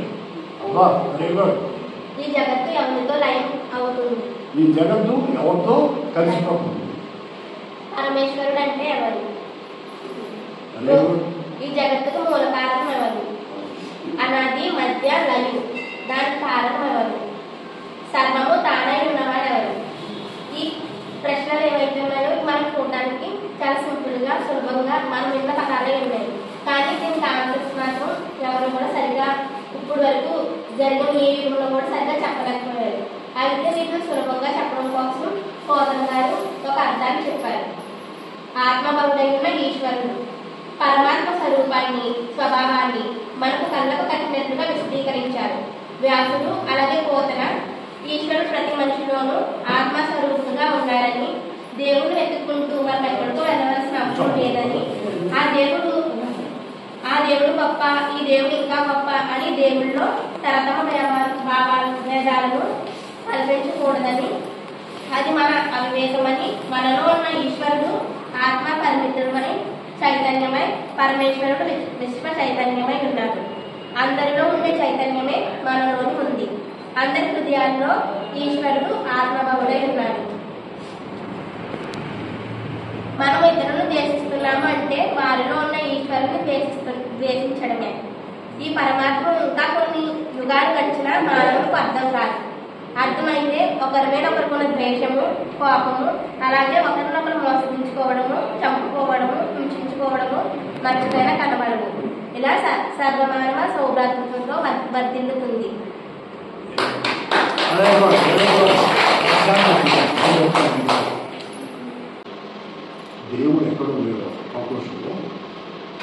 అబ్బా వెరీ గుడ్. ఈ జగత్తు ఎవరితో లయం అవుతుంది? ఈ జగత్తు ఎవరితో కలిసిపోతుంది? పరమేశ్వరుడు అంటే ఎవరు? Very good. ఈ జగత్తుకు మూల కారణం ఎవరు? అనాది మధ్య లయం, దానికి కారణం ఎవరు? సర్వము తానై ఉన్నవాడు ఎవరు? ఈ ప్రశ్నలు ఏవైతే ఉన్నాయో మనం చూడడానికి చాలా సింపుల్ గా సులభంగా మనం విన్న పదాలే ఉన్నాయి. కానీ దీనికి ఆన్సర్స్ మాత్రం ఎవరు కూడా సరిగా ఇప్పుడు వరకు జరిగిన ఏ యుగంలో కూడా సరిగా చెప్పలేకపోయారు. అయితే వీటిని సులభంగా చెప్పడం కోసం కోదం గారు ఒక అర్థాన్ని చెప్పారు. ఆత్మభవుడైన ఈశ్వరుడు పరమాత్మ స్వరూపాన్ని, స్వభావాన్ని మనకు కళ్ళకు కట్టినట్లుగా విశదీకరించారు వ్యాసుడు. అలాగే కోతన ఈశ్వరుడు ప్రతి మనిషిలోనూ ఆత్మస్వరూపుగా ఉన్నారని, దేవుడు వెతుక్కుంటూ మనం ఎక్కడికో వెళ్ళవలసిన అవసరం లేదని, ఆ దేవుడు గొప్ప, ఈ దేవుడు ఇంకా గొప్ప అని దేవుళ్ళలో తరతమ భేదాలను కల్పించకూడదని, అది మన అవివేకమని, మనలో ఉన్న ఈశ్వరుడు ఆత్మ పరిమితుడమని, చైతన్యమై పరమేశ్వరుడు విశ్వ చైతన్యమై ఉన్నాడు. అందరిలో ఉండే చైతన్యమే మనలోని ఉంది. అందరి హృదయాల్లో ఈశ్వరుడు ఆత్మభవుడై ఉన్నాడు. మనం ఇతరులను ద్వేషిస్తున్నాము అంటే వారిలో ఉన్న ఈశ్వరుని ద్వేషించడమే. ఈ పరమాత్మ ఇంకా కొన్ని యుగాలు గడిచినా మానవులకు అర్థం కాదు. అర్థమైతే ఒకరి మీద ఒకరికున్న ద్వేషము, కోపము, అలాగే ఒకరినొకరు మోసగించుకోవడము, చంపుకోవడము, హింసించుకోవడము మర్చిపోయినా కనబడవు. ఇలా సర్వమానవ సౌభ్రాతృత్వంతో వర్ధిల్లుతుంది. దేవుడు ఎక్కడో లేడు ఆక్రోషంలో.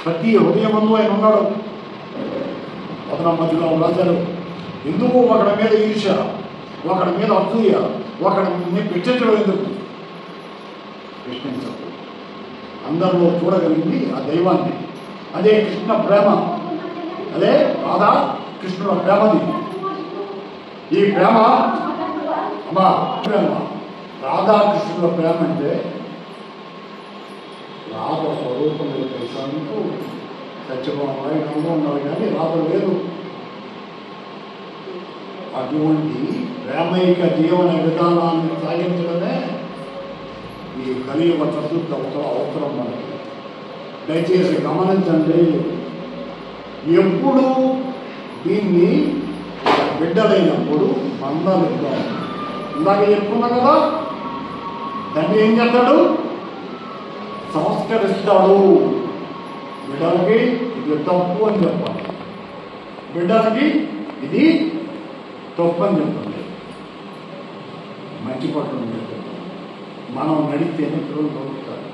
ప్రతి హృదయమందు ఆయన ఉన్నాడు. అతను మధ్యలో రాజారు ఎందుకు ఒకడి మీద ఈర్ష, ఒకడి మీద అసూయ, ఒకడిని పెట్టించడం ఎందుకు? ప్రశ్నించదు. అందరిలో చూడగలిగింది ఆ దైవాన్ని. అదే కృష్ణ ప్రేమ, అదే రాధా కృష్ణుల ప్రేమది. ఈ ప్రేమ అమ్మా ప్రేమ, రాధాకృష్ణుల ప్రేమ అంటే రాధ స్వరూపం లేదు తెలుసా మీకు? సత్యభామాయి రంగం ఉన్నారు కానీ రాధ లేదు. అటువంటి ప్రేమైక జీవన విధానాన్ని సాగించడమే ఈ కలియుగ చతుర్థ అవసరం మనకి. దయచేసి గమనించండి. ఎప్పుడు దీన్ని బిడ్డలైనప్పుడు మందలిద్దాం. ఇందాక చెప్పుకున్నా కదా, దాన్ని ఏం చేస్తాడు? సంస్కరిస్తాడు. బిడ్డలకి ఇది తప్పు అని చెప్పాలి, బిడ్డలకి ఇది తప్పు అని చెప్పండి. మంచి పట్టు మనం నడిస్తేనే పిల్లలు దొరుకుతారు.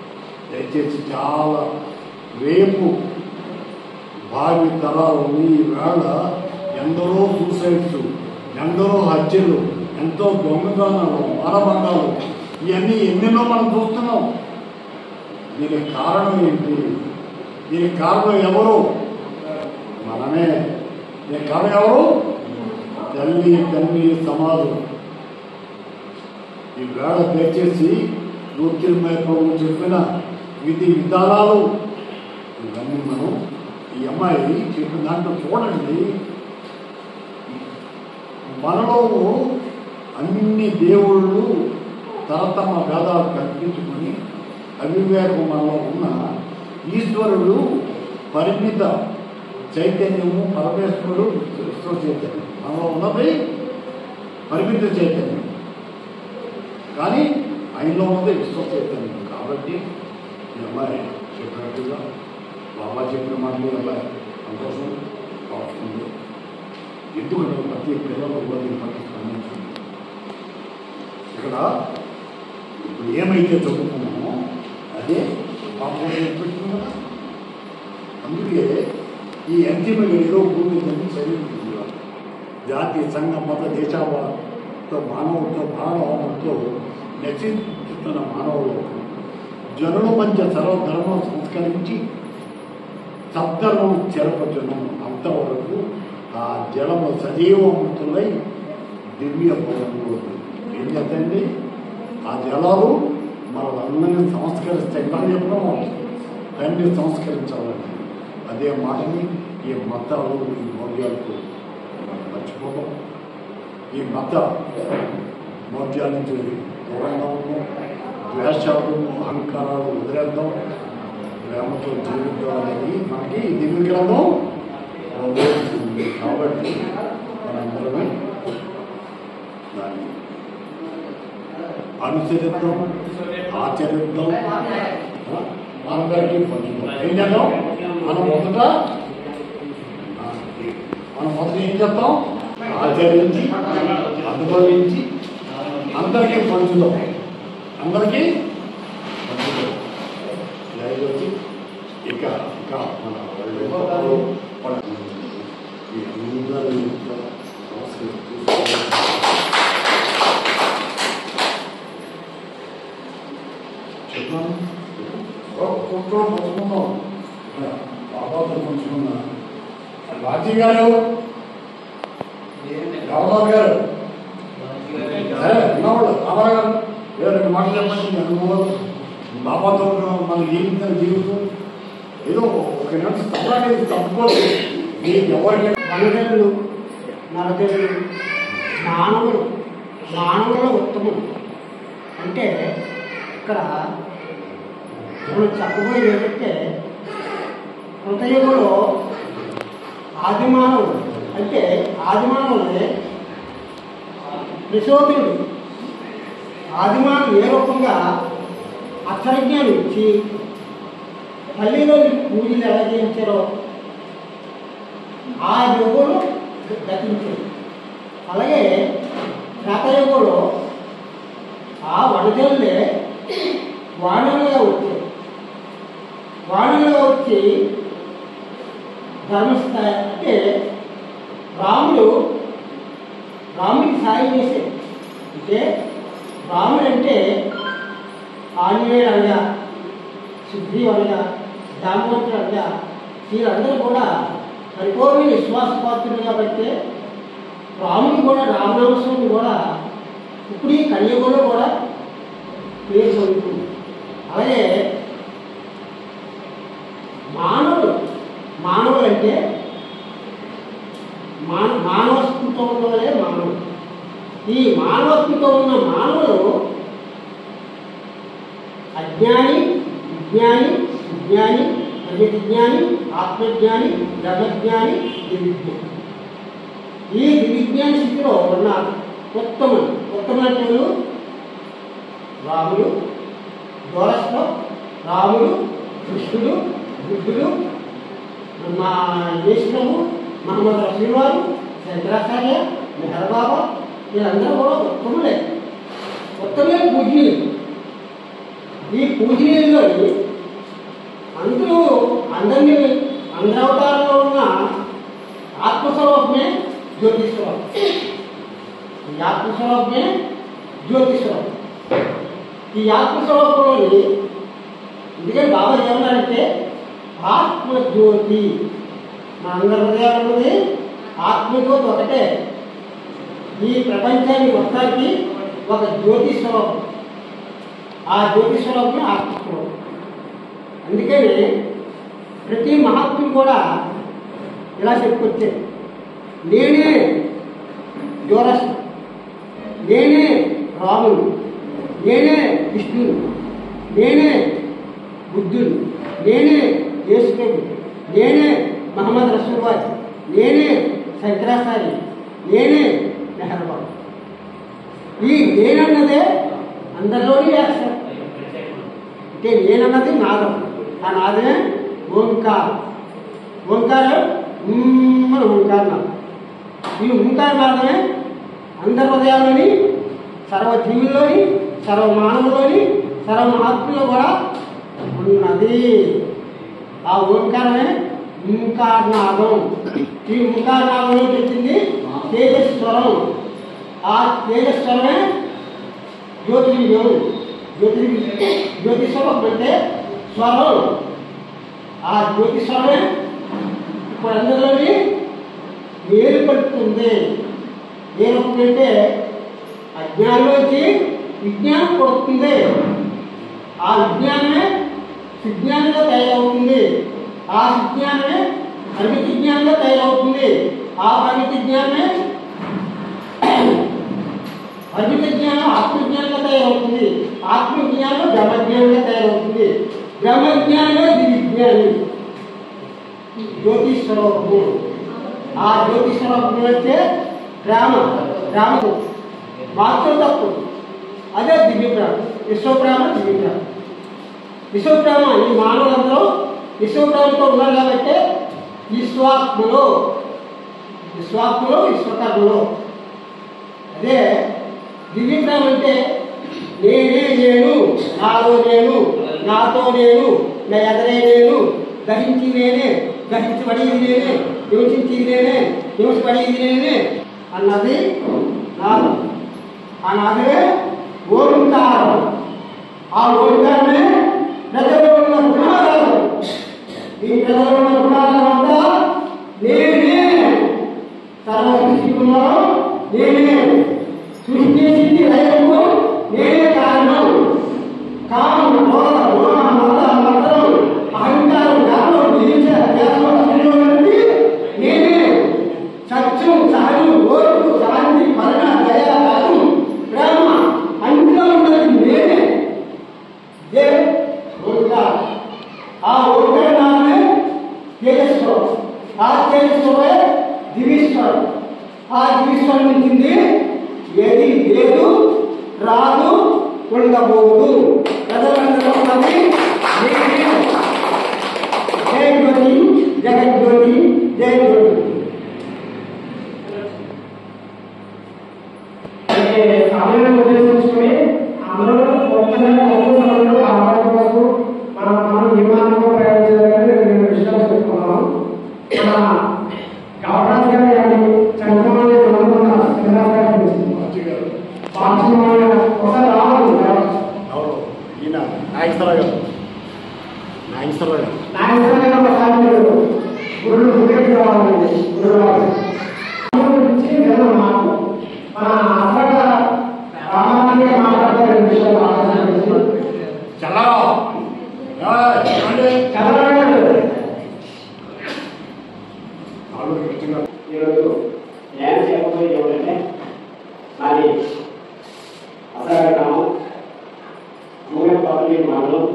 దయచేసి చాలా రేపు భావి తరాలు ఈవేళ ఎందరో సూసైడ్స్, ఎందరో హత్యలు, ఎంతో దొంగతనాలు, మానభంగాలు, ఇవన్నీ ఎన్నెన్నో మనం చూస్తున్నాం. దీనికి కారణం ఏంటి? దీనికి కారణం ఎవరు? మనమే. దీనికి కారణం ఎవరు? తల్లి తండ్రి సమాజం. ఈ వేళ దయచేసి జ్యోతిర్మయ ప్రభు చెప్పిన విధి విధానాలు ఇవన్నీ మనం ఈ అమ్మాయి చెప్పిన దాంట్లో చూడండి. మనలో అన్ని దేవుళ్ళు తరతమ భేదాలు కల్పించుకొని అవివేకం మనలో ఉన్న ఈశ్వరుడు పరిమిత చైతన్యము, పరమేశ్వరుడు విశ్వ చైతన్యం. మనలో ఉన్నది పరిమిత చైతన్యం, కానీ ఆయనలో ఉన్నది విశ్వ చైతన్యం. కాబట్టి ఈ అమ్మాయి చెప్పినట్టుగా బాబా చెప్పిన మాటలు అమ్మాయి సంతోషం వస్తుంది. ఎందుకంటే ప్రతి పిల్లలు కూడా పట్టి స్పందించింది. ఇక్కడ ఇప్పుడు ఏమైతే చదువుకున్నామో అదే పాపం పెట్టుకుంది కదా. అందుకే ఈ అంతిమ గడిలో భూమి తల్లి చదివింది. జాతి సంఘ మత దేశాల మానవంతో నశిస్తున్న మానవులు జనుల మధ్య సర్వధర్మం సంస్కరించి సద్ధర్మం చెరపచ్చను అంతవరకు ఆ జలము సజీవమూర్తులై దివ్య భవనంలో ఏం చేద్దండి ఆ జలాలు మనల్ని సంస్కరిస్తే ఎక్కడ చెప్పడం తండ్రి సంస్కరించాలని అదే మాటని ఈ మతాలు ఈ మౌర్యాలకు మర్చిపోవడం ఈ మత మౌర్యాల నుంచి దూరంగా ఉండడం ద్వేషాలు అహంకారాలు వదిలేద్దాం ప్రేమతో జీవితం అనేది మనకి ఈ దివ్య గ్రంథం బోధిస్తుంది. కాబట్టి మనందరమే దాన్ని అనుసరిద్దాం ఆచరిద్దాం అందరికీ పంచుతాం. ఏం చేద్దాం మనం మొదట ఏం చేద్దాం ఆచరించి అనుభవించి అందరికీ పంచుదాం. అందరికీ పంచుదాం. వచ్చి ఇక మన అందరూ చెప్పాను పంచుకున్నాం బాబాతో పంచుకున్నా రాజీ గారు రామారావు గారు సరే ఉన్నవాళ్ళు రామారావు గారు రెండు మాటలు చెప్పండి. అనుభవాలు బాబాతో మన జీవితం ఏదో ఒక నిమిషం తప్పడానికి తప్పుకోదు. మీకు ఎవరికి మనదేళ్ళు నలదేళ్ళు మానవుల ఉత్తమం అంటే ఇక్కడ మనం చెప్పబోయేది ఏంటంటే కృతయుగంలో ఆదిమానవుడు అంటే ఆదిమానవుడే ప్రచోదనుడు. ఆదిమానవుడు ఏ రూపంగా అక్షరజ్ఞానం ఇచ్చి తల్లిదండ్రులు పూజలు ఎలా చేయించారో ఆ యుగంలో గతించారు. అలాగే త్రేతాయుగంలో ఆ వనజల్లే వాణులుగా వచ్చారు. వాణులుగా వచ్చి ధర్మస్థాయి అంటే రాముడికి సాయం చేశారు. అంటే రాముడు అంటే ఆంజనేయుడు అనగా సుగ్రీవు అనగా దామోదరుడు అనగా వీళ్ళందరూ కూడా పరిపూర్ణ విశ్వాసపాత్రులు కాబట్టి రాముడు కూడా రామనామస్వామి కూడా ఇప్పుడు ఈ కలియుగంలో కూడా పేరు పొందుతుంది. అలాగే మానవులు అంటే మానవత్వంతో ఉన్నవారే మానవులు. ఈ మానవత్వంతో ఉన్న మానవులు అజ్ఞాని, విజ్ఞాని, సుజ్ఞాని, ప్రజజ్ఞాని, ఆత్మజ్ఞాని, బ్రహ్మజ్ఞాని, దివిజ్ఞాని. ఈ దివిజ్ఞాని స్థితిలో ఉన్న ఉత్తమజ్ఞులు రాముడు, దోరస్లో రాముడు, కృష్ణుడు, బుద్ధుడు, మా యేసుప్రభు, మహమ్మద్ రసూల్ వారు, శంకరాచార్య, మెహర్ బాబా వీళ్ళందరూ కూడా ఉత్తములే పూజనీయులు. ఈ పూజనీయుల్లోని అందరి అవతారంలో ఉన్న ఆత్మస్వరూపమే జ్యోతిస్వరూపం. ఈ ఆత్మస్వరూపమే జ్యోతిస్వరూపం. ఈ ఆత్మస్వరూపంలోని ఎందుకంటే బాబా ఏమన్నారంటే ఆత్మజ్యోతి. మన అందరి హృదయాలన్నది ఆత్మజ్యోతి ఒకటే. ఈ ప్రపంచాన్ని మొత్తానికి ఒక జ్యోతి స్వరూపం. ఆ జ్యోతి స్వరూపమే ఆత్మస్వరూపం. అందుకని ప్రతి మహాత్ముడు కూడా ఇలా చెప్పుకొచ్చారు, నేనే జ్యోరస్సు, నేనే రాముడు, నేనే విష్ణుడు, నేనే బుద్ధుడు, నేనే యేసుప్రభు, నేనే మహమ్మద్ రసూల్ వారి, నేనే శంకరాచార్య, నేనే మెహర్ బాబా. ఈ నేనన్నదే అందరిలోని వేస్తారు. అంటే నేనన్నది నాదం. ఆ నాదమే ఓంకారం. ఓంకారం మన ఓంకారం. ఈ ఓంకార నాదమే అందరి హృదయాల్లోని, సర్వజీవుల్లోని, సర్వమానవుల్లోని, సర్వమహాత్ముల్లో కూడా ఉన్నది. ఆ ఓంకారమే ఓంకారనాదం. ఈ ఓంకారనాదంలో పెట్టింది తేజస్వరం. ఆ తేజస్వరమే జ్యోతిర్లింగం. జ్యోతిస్వరం అంటే స్వరం. ఆ జ్యోతిస్వరమే ఇప్పుడు అందరిలోని ఏర్పడుతుంది. ఏర్పడితే అజ్ఞానంలోంచి విజ్ఞానం పడుతుంది. ఆ విజ్ఞానమే విజ్ఞానంగా తయారవుతుంది. ఆ విజ్ఞానమే పరిమితి జ్ఞానంగా తయారవుతుంది. ఆ పరిమితి జ్ఞానమే పరిమిత జ్ఞానం ఆత్మజ్ఞానంగా తయారవుతుంది. ఆత్మజ్ఞానం బ్రహ్మజ్ఞానంగా తయారవుతుంది. బ్రహ్మజ్ఞానంగా దివ్యజ్ఞాని జ్యోతి స్వరూపము. ఆ జ్యోతి స్వరూపం అంటే రామము మాత్రం తప్పు. అదే దివ్యప్రామ. విశ్వప్రామ దివ్యప్రామ. విశ్వప్రామ ఈ మానవులందరూ విశ్వప్రామంతో ఉన్నారు కాబట్టి విశ్వాత్మలో విశ్వకర్మలో. అదే దివ్యప్రామ అంటే నేనే నేను, నాలో నేను, నాతో నేను, నా ఎదరే నేను, గ్రహించి నేనే, గ్రహించబడేది నేనే, నివసించేది నేనే, నివసించబడేది నేనే అన్నది నాదు. ఆ నాదే ఓంకారం. ఆ ఓంకారమే ప్రజల్లో ఉన్న గుణాలు. ఈ ప్రజల్లో ఉన్న గుణాలంతా నేనే. సర్వసృష్టిలో నేనే. సృష్టించింది లయము నేనే కారణం. కామం, క్రోధ, మోహ, మద, మతం, అహంకారం, గర్వం, నేనే. సత్యం, సహనం, ఓర్పు, శాంతి, కరుణ, దయ, దయం, ప్రేమ అన్నిలో ఉన్నది నేనే. ఆ ఓంకారమే తేజస్వరం. ఆ తేజస్వరమే దివీశ్వరం. ఆ దివీశ్వరం నుంచి ఏది లేదు, రాదు, ఉండబోదు. ప్రజలందరూ ఉన్నది జయ జ్యోతి, జగజ్యోతి, జయ జ్యోతి. సమయం ఉద్దేశించుకుని అందరూ సమయంలో కాపాడుకోవచ్చు. మనం విమానంలో ప్రయాణించాలని నేను విషయాలు చెప్పుకున్నాను. మన గవర్నమెంట్ గారు చంద్రబాబు ఒకసారి రావాలి. ఈయన నాగేశ్వరరావు గారు. గురుడు గురికి రావాలండి. గురించి మాకు మన అసలు రామాన్ని మాట్లాడే విషయాలు చాలా ఈరోజు నేను చెప్పబోయేది ఏమిటంటే మాది అసలు గ్రామం మూడపల్లి మండలం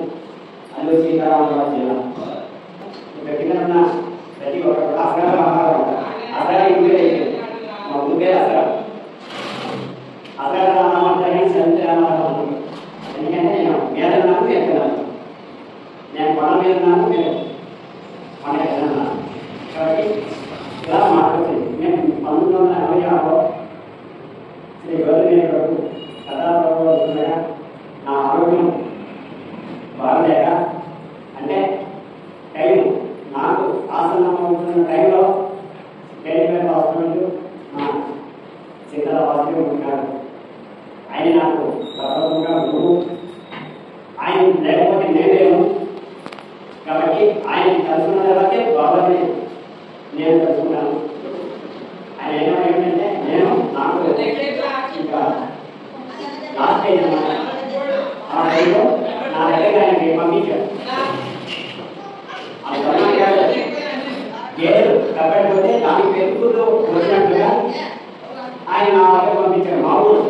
అల్లూరు సీతారామరాజు జిల్లా. ఇక్కడ కింద ఉన్న ప్రతి ఒక్కరు అసలు అసలు ఇంటి మా ముందే అసలు రామాంటే సంతి రామారావు. ఎందుకంటే నేను మీద ఉన్నాను, ఎక్కడాను. నేను కొండ మీద ఉన్నాను, మీరు కొండ ఎక్కడన్నాను. కాబట్టి ఇలా మాట్లాడుతుంది. నేను 1986లో శ్రీ గౌరవనీయులకు కథాప్రభుత్వ నా ఆరోగ్యం బాగలేక, అంటే టైం నాకు ఆసనం అవుతున్న టైంలో టైం హాస్పిటల్ నా సిద్ధరాబాద్లో ఉంటాడు. ఆయన నాకు తప్పకుండా గురువు. ఆయన లేకపోతే నేనేను. కాబట్టి ఆయన కలుసుకున్న తర్వాతే బాబాని నేను కలుసుకున్నాను. ఆయన ఏమంటే నేను నాకు ఇంకా లాస్ట్ టైం అన్నమాట. ఆ టైంలో నా దగ్గర ఆయనకి పంపించాడు. ఆ సమయాలు ఏడు కట్టకపోతే దానికి పెరుగుతూ వచ్చినట్లుగా ఆయన నా దగ్గర పంపించారు. మా ఊరు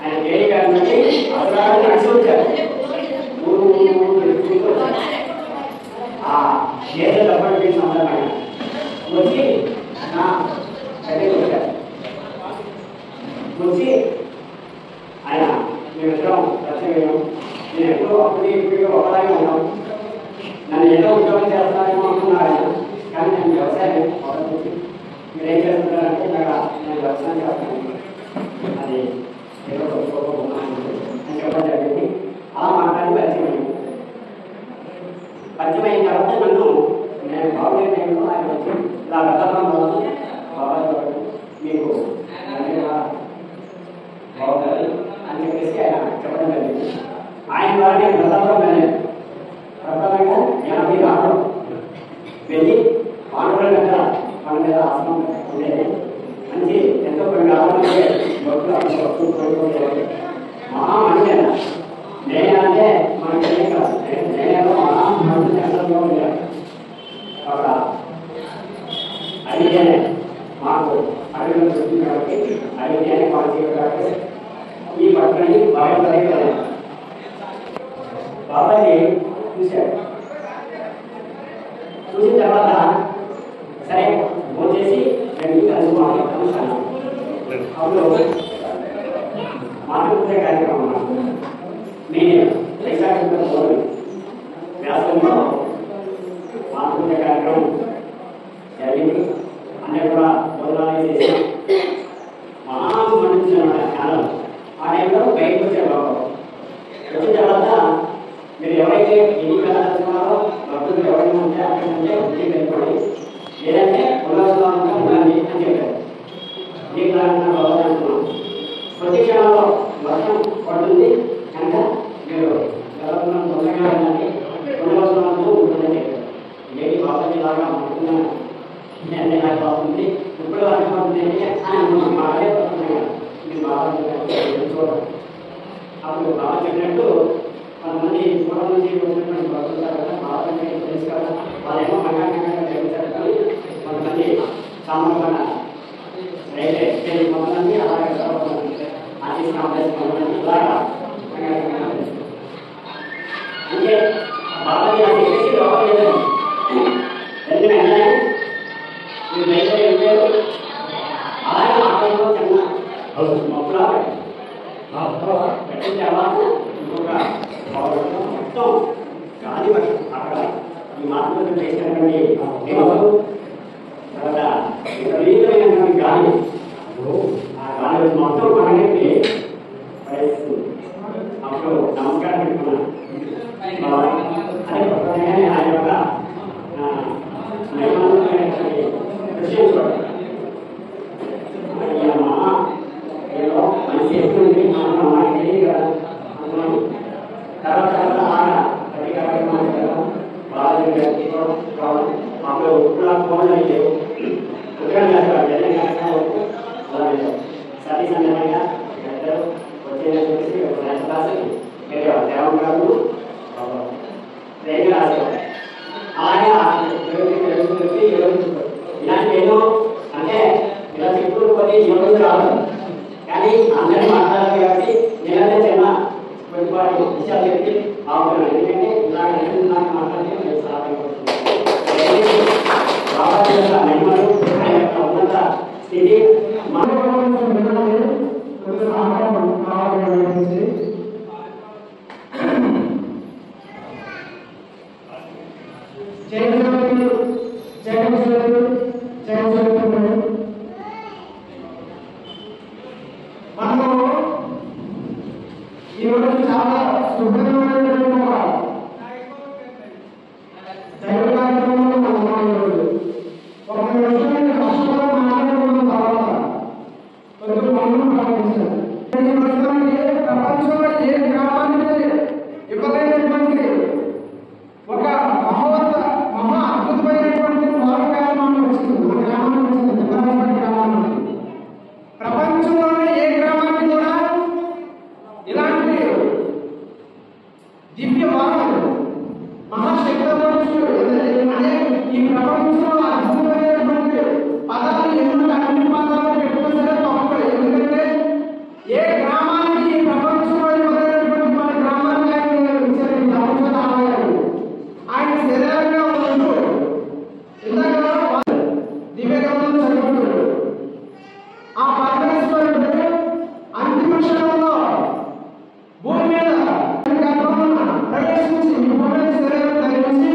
ఆయన ఏడు గారి నుండి అసలు నడిచి వచ్చారు. ఊరు ఆ ఏడు డబ్బులు సందర్భంగా వచ్చి నా దగ్గరికి వచ్చారు. వచ్చి ఆయన మేమిద్దరం దర్శనం. నేను ఎప్పుడు అప్పుడు ఇప్పుడు ఒకలాగే ఉన్నాను. నన్ను ఏదో ఉద్యోగం చేస్తానేమో అనుకున్నారు ఆయన. కానీ నేను వ్యవసాయం చూసి మీరేం చేస్తున్నారంటే నేను వ్యవసాయం చేస్తాను, అది ఏదో అని చెప్పడం జరిగింది. ఆ మాట్లాడి పరిచయం అయిన తర్వాత నన్ను నేను బాగునే టైంలో ఆయన వచ్చి ఇలా గతంలో బాగా మీకు అలాగే ప్రధానంగా ప్రధానంగా 86 వెళ్ళి పాండవుల దగ్గర వాళ్ళ మీద ఆశ్రమం ఉండేది. మంచి ఎంతో కొన్ని ఆలోచన భక్తులు మహా అంటే నేను అంటే మనకి నేను మహా సెంటర్లో ఉండేది. అక్కడ అడిగేనే మాకు అడిగిన చెప్తుంది కాబట్టి అడిగేనే మాకు కాబట్టి ఈ పట్టణాన్ని బాగా చదివాను. బాబాజీ చూశాడు. చూసిన తర్వాత సరే ఫోన్ చేసి రెండు కలుసుకున్నాను. అప్పుడు మాతృపూజ కార్యక్రమం నేను వ్యాసంలో మాతృపూజ కార్యక్రమం జరిగింది. అన్నీ కూడా బోధనాలు చేసి మహామండించిన జ్ఞానం ఆ టైంలో బయటకు వచ్చే బాబు వచ్చిన తర్వాత మీరు ఎవరైతే ఎన్ని కలుస్తున్నారో భక్తులు ఎవరైనా ఉంటే అక్కడ ఉంటే ఉద్యోగం వెళ్ళిపోయి లేదంటే ఉల్లాసంగా ఉండాలి అని చెప్పారు. దీనికన్నా బాగా అనుకున్నాం. ప్రతి క్షణంలో వర్షం పడుతుంది కనుక మీరు గెలవడం తొందరగా వెళ్ళాలి ఉల్లాసంతో ఉంటుందని చెప్పారు. ఏది బాబాజీ లాగా ఉంటుందని అన్నీ నాకు బాగుంది ఇప్పుడు వర్షం పడుతుంది అని బాగానే వస్తున్నాయి కదా మీరు బాబాజీ చూడండి. అప్పుడు బాగా చెప్పినట్టు కొంతమంది దూరం నుంచి వచ్చినటువంటి భక్తులు కదా బాబాజీ తెలుసు కదా వాళ్ళేమో మగాగా జరుగుతారు. కానీ కొంతమంది సామాన్యంగా రైతే కొంతమంది అలాగే ఆర్టిస్ట్ కాంప్లెక్స్ కొంతమంది ఇలాగా అంటే బాబాజీ అది చెప్పేసి లోపల ఎందుకంటే మీరు రైతే వెళ్ళారు అలాగే ఆటంలో చిన్న మొక్కలా పెట్టిన తర్వాత ఇంకొక మొత్తం గాలి వర్షం అక్కడ ఈ మార్పులు చేసినటువంటి తర్వాత విపరీతమైనటువంటి గాలి ఆ గాలి మొత్తం మనకి ప్రయత్నిస్తుంది. అప్పుడు నమస్కారం పెట్టుకున్నాను. అదే ప్రధానంగానే ఆయన యొక్క విషయం చూడండి. ఏదో మంచి ఎక్కువ మనకి తెలియదు కదా అనుకున్నాను. తర్వాత ఆడ ప్రతి కార్యక్రమాలు కదా బాగా రావడం అప్పుడు ఇప్పుడు ఫోన్లు అయితే సతీ సందర్భంగా వచ్చేది చెప్పేసి దేవం గారు రేగా అలాగే ఇలాంటి ఏదో అంటే ఇలా చెప్పుడు కొన్ని యోగులు రావడం కానీ అందరినీ మాట్లాడాలి కాబట్టి నేనంటే చిన్న కొద్దిపాటి విషయాలు చెప్పి ఆవుతున్నాను. ఎందుకంటే ఇలాగ నాకు మాట్లాడితే నేను సహాయపడుతున్నాను. బాబాజీ యొక్క మహిమలు ఆయన యొక్క ఉన్నత స్థితి మనము ఈరోజు చాలా శుభ్రమైనటువంటి ఒక విషయాన్ని కష్టంగా మాట్లాడుకున్న తర్వాత కొంచెం మనం భావించాలి. ప్రపంచంలో ఏ గ్రామానికి ఇవ్వలేనటువంటి ఒక మహా అద్భుతమైనటువంటి కార్యక్రమాన్ని వచ్చింది మన గ్రామానికి వచ్చింది. గ్రామానికి ప్రపంచంలోనే ఏ గ్రామానికి కూడా ఇలాంటి దివ్య వాహనం మహాశక్తులు అనే ఈ ప్రపంచంలో అద్భుతమైనటువంటి పదాలు ఎన్నో అన్ని పదాలు పెట్టుకుని తప్ప. ఎందుకంటే ఏ గ్రామానికి ఈ ప్రపంచంలో ఇవ్వలేనటువంటి మన గ్రామానికి ఆయన శరీరంగా ఉంటూ ఇందాక దివ్యగమనం చదువుకుంటాడు. ఆ పరమేశ్వరుడు అంతిమ క్షణంలో భూమి మీద ప్రవేశించి శరీరం ధరించి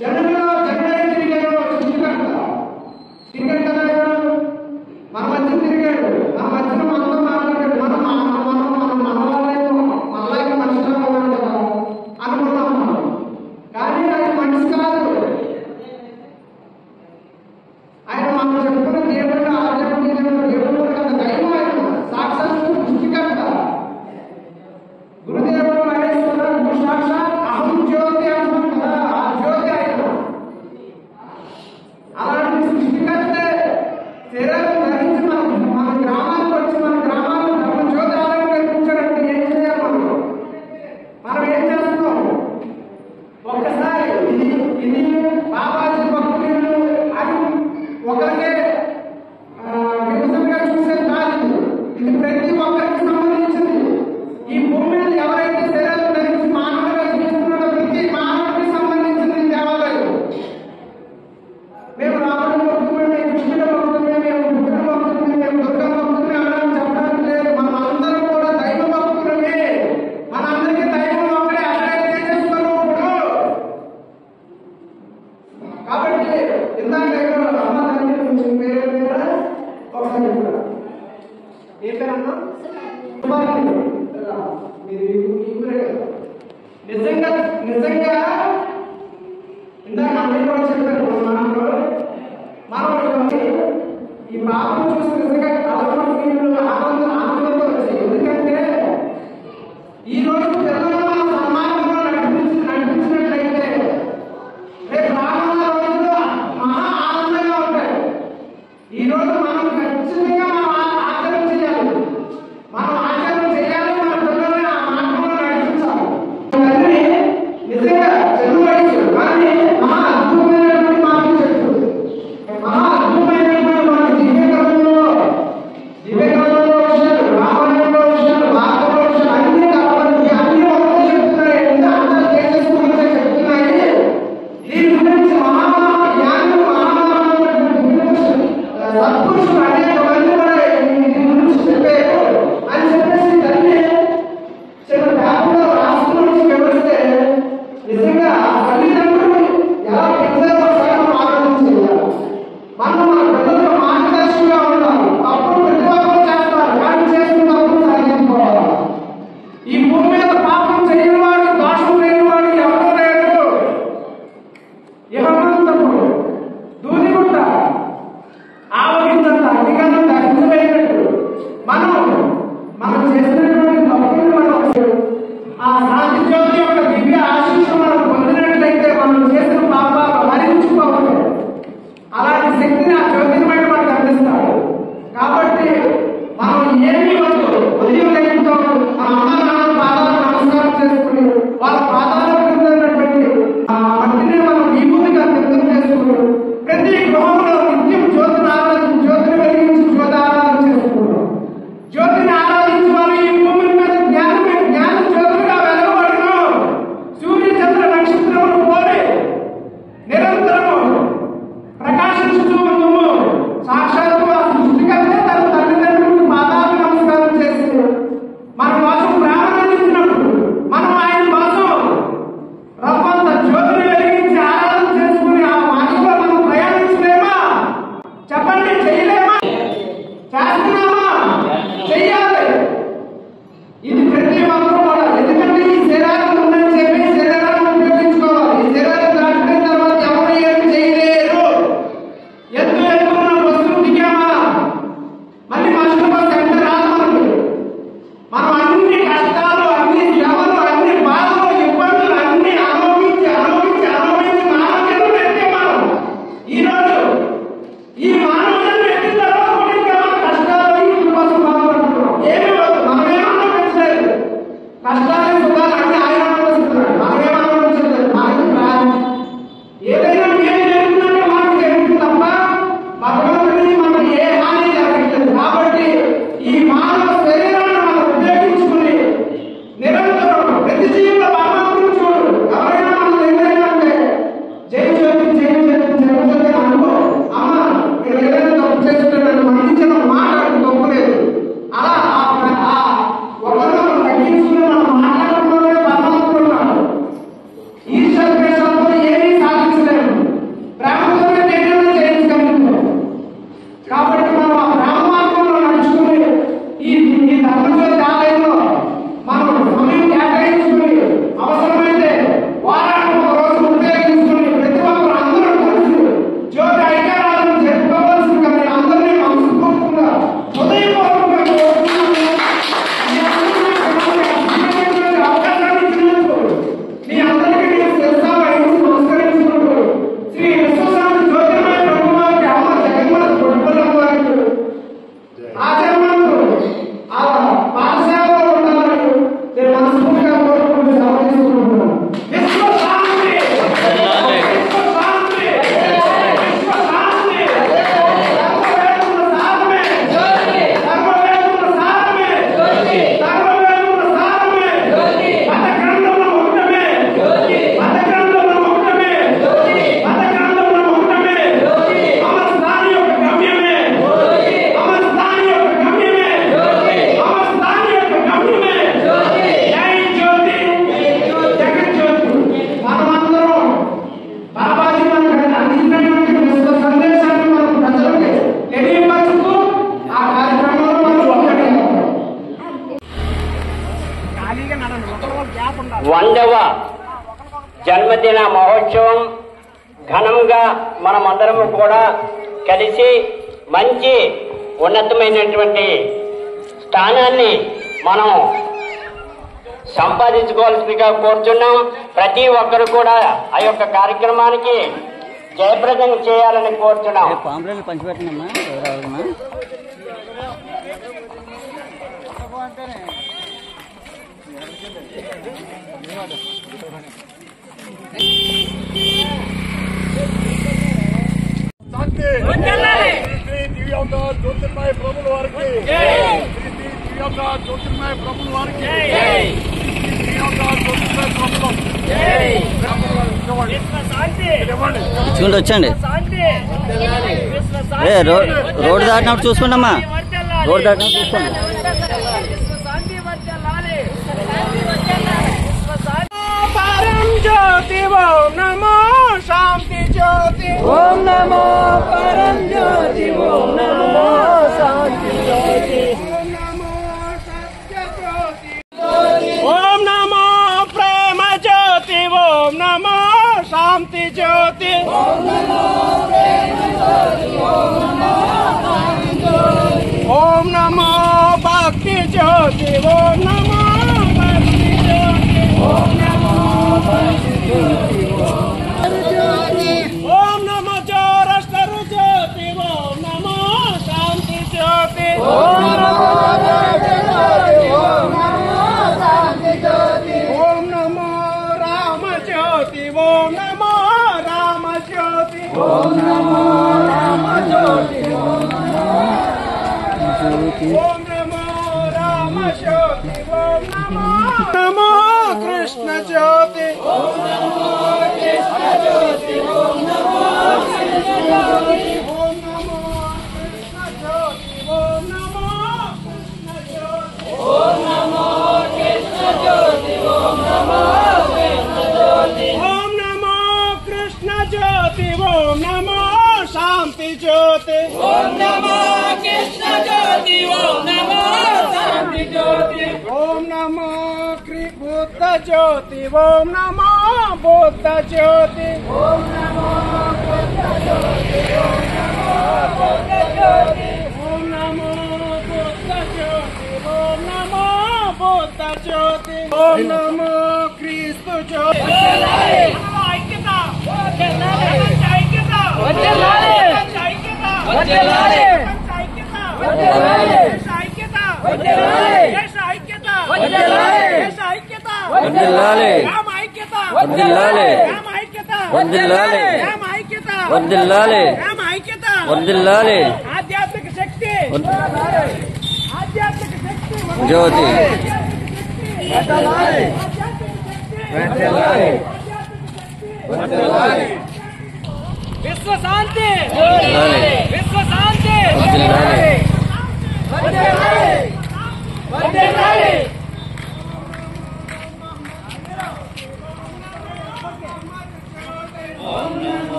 జనంలో జగన్ తిరిగే టికెట్ ఇది బాబాజీ భక్తులు అని ఒకరికే విభజనగా చూసే కాదు. ఇది ప్రతి ఒక్కరికి సంబంధించింది. ఈ భూమి మీద ఎవరైతే శరీరం ధరించి మానవులుగా జీవిస్తున్నారో ప్రతి మానవుడికి సంబంధించింది ఈ దేవాలయం. మేము రావడం భక్తులు, మేము కృష్ణుల భక్తులు, మేము బుద్ధుల భక్తులు, మేము దుర్గా భక్తులు అని చెప్పడం లేదు. మనం అందరం కూడా దైవ భక్తులమే. మనందరికీ దైవం ఒకటే, అక్కడే తేజస్వరూపుడు. కాబట్టి ఇందాక ఏ పేరన్నా నిజంగా నిజంగా ఇందాక అన్నయ్య కూడా చెప్పారు. మనం ఈ పాపం చూసి నిజంగా ఆనందంతో వచ్చాయి. ఎందుకంటే ఈ రోజు పిల్లలు మన సమాజంలో నడిపించినట్లయితే రేపు రానున్న రోజుల్లో మహా ఆనందంగా ఉంటాయి. ఈ రోజు మనం ఖచ్చితంగా ఆచరణ చేయాలి. మనం ఆచరణ చేయాలి. మన పిల్లల్ని ఆ మార్గంలో నడిపించాలి. నిజంగా చదువు వయసు కానీ మహా అద్భుతమైనటువంటి మార్గం చెప్తుంది. మహా అద్భుతమైనటువంటి మన దివ్యకాలంలో జన్మదిన మహోత్సవం ఘనంగా మనమందరము కూడా కలిసి మంచి ఉన్నతమైనటువంటి స్థానాన్ని మనం సంపాదించుకోవాల్సిందిగా కోరుతున్నాం. ప్రతి ఒక్కరు కూడా ఆ యొక్క కార్యక్రమానికి జయప్రదం చేయాలని కోరుతున్నాం. శ్రీ దివ్యాంగ జ్యోతిర్మయ ప్రభుల వారికి శ్రీ దివ్యాంగ జ్యోతిర్మయ ప్రభుల వారికి చూడండి వచ్చండి. రోడ్డు దాటినప్పుడు చూసుకోండమ్మా, రోడ్డు దాటినప్పుడు చూసుకోండి. పరం జ్యోతి ఓం నమో శాంతి జ్యోతి ఓం నమో పరం జ్యోతి ఓం నమో శాంతి జ్యోతి ఓం నమో ప్రేమ జ్యోతి ఓం నమో శాంతి జ్యోతి ఓం నమో భక్తి జ్యోతి ఓం నమో భక్తి జ్యోతి ఓం నమో భక్తి జ్యోతి ఓం నమో జోరస్తరు జ్యోతి ఓం నమో శాంతి జ్యోతి ఓం నమో శాంతి జ్యోతి ఓం నమో రామ జ్యోతి ఓం నమో రామ జ్యోతి ఓం నమో రామ జ్యోతి ఓం నమో రామ జ్యోతి ఓం నమో కృష్ణ జ్యోతి ఓం నమో కృష్ణ జ్యోతి ఓం నమో కృష్ణ జ్యోతి ఓం నమో కృష్ణ జ్యోతి ఓం నమో కృష్ణ జ్యోతి ఓం నమో కృష్ణ జ్యోతి ఓం నమో కృష్ణ జ్యోతి ఓం నమో కృష్ణ జ్యోతి ఓం నమో శాంతి జ్యోతి ఓం నమో కృష్ణ జ్యోతి ఓం నమో శాంతి జ్యోతి ఓం నమో బుద్ధ జ్యోతి ఓం నమో బుద్ధ జ్యోతి ఓం నమో బుద్ధ జ్యోతి ఓం నమో బుద్ధ జ్యోతి ఓం నమో బుద్ధ జ్యోతి ఓం నమో బుద్ధ జ్యోతి ఓం నమో క్రీస్తు జ్యోతి ఐక్యత ఐక్యత ఆధ్యాత్మిక శక్తి జ్యోతి విశ్వ శాంతి విశ్వ శాంతి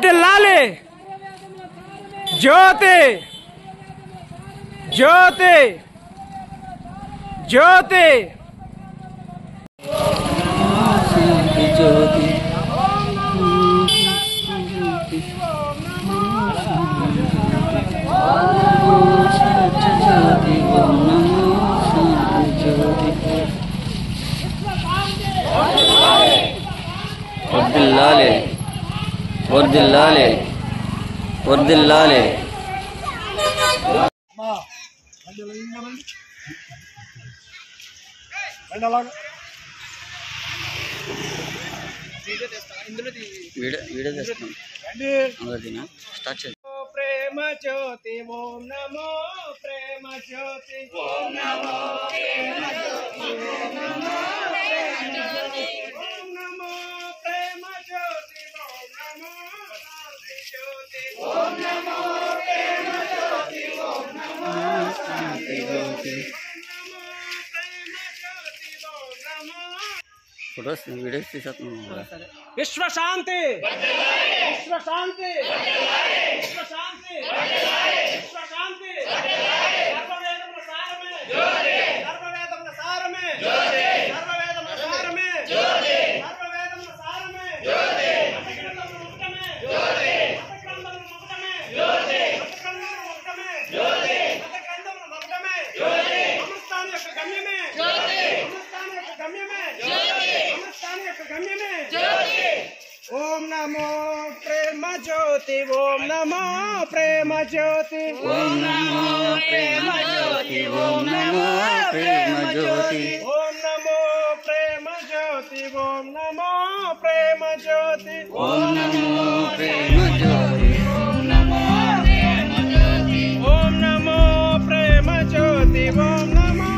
వర్ధిల్లాలి జ్యోతి జ్యోతి జ్యోతి జ్యోతి వర్ధిల్లాలి వర్ధిల్లాలి వర్ధిల్లాలి. వీడియో చేస్తాం. స్టార్ట్ చేద్దాం. ప్రేమ జ్యోతి ఓం నమో ప్రేమ జ్యోతి ఓం నమో ప్రేమ జ్యోతి ఓం నమో ప్రేమ జ్యోతి ఓం నమో ప్రేమ జ్యోతి ఓం నమో శాంతి జ్యోతి ఓం నమో ప్రేమ జ్యోతి ఓం నమో శాంతి జ్యోతి ఫొటోస్ వీడియోస్ తీసేస్తున్నాం. విశ్వ శాంతి విశ్వ శాంతి విశ్వ శాంతి విశ్వ శాంతి సర్వవేదముల సారమే సర్వవేదముల సారమే సర్వవేదముల సారమే సర్వవేదముల సారమే మతగ్రంథముల ముఖ్యమే మతగ్రంథముల ముఖ్యమే మతగ్రంథముల ముఖ్యమే మతగ్రంథముల ముఖ్యమే అమృతాని యొక్క గమ్యమే అమృతాని యొక్క గమ్యమే అమృతాని యొక్క గమ్యమే ఓం నమో ప్రేమ జ్యోతి ఓం నమో ప్రేమ జ్యోతి ఓం నమో ప్రేమ జ్యోతి ఓం నమో ప్రేమ జ్యోతి ఓం నమో ప్రేమ జ్యోతి ఓం నమో ప్రేమ జ్యోతి ఓం నమో ప్రేమ జ్యోతి ఓం నమో ప్రేమ జ్యోతి ఓం నమో ప్రేమ జ్యోతి ఓం నమో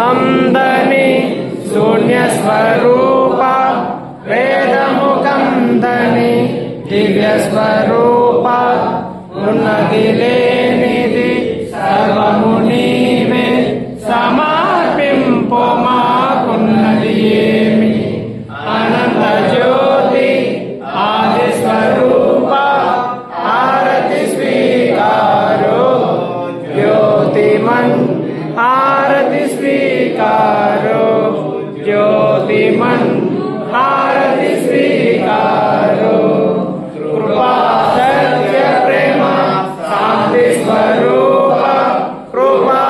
अंदनी शून्य स्वरूप वेदमुखंदनी दिव्य स्वरूप उन्नति लेनिधि सर्वमुनीवे समर्पिंपो माकुन्नति येमि अनंत ज्योति आदि स्वरूप आरति स्वीकारो ज्योतिमन् आरति स्वीकारो ज्योतिमन् आरति स्वीकारो कृपा सत्य प्रेम शांति स्वरूप कृपा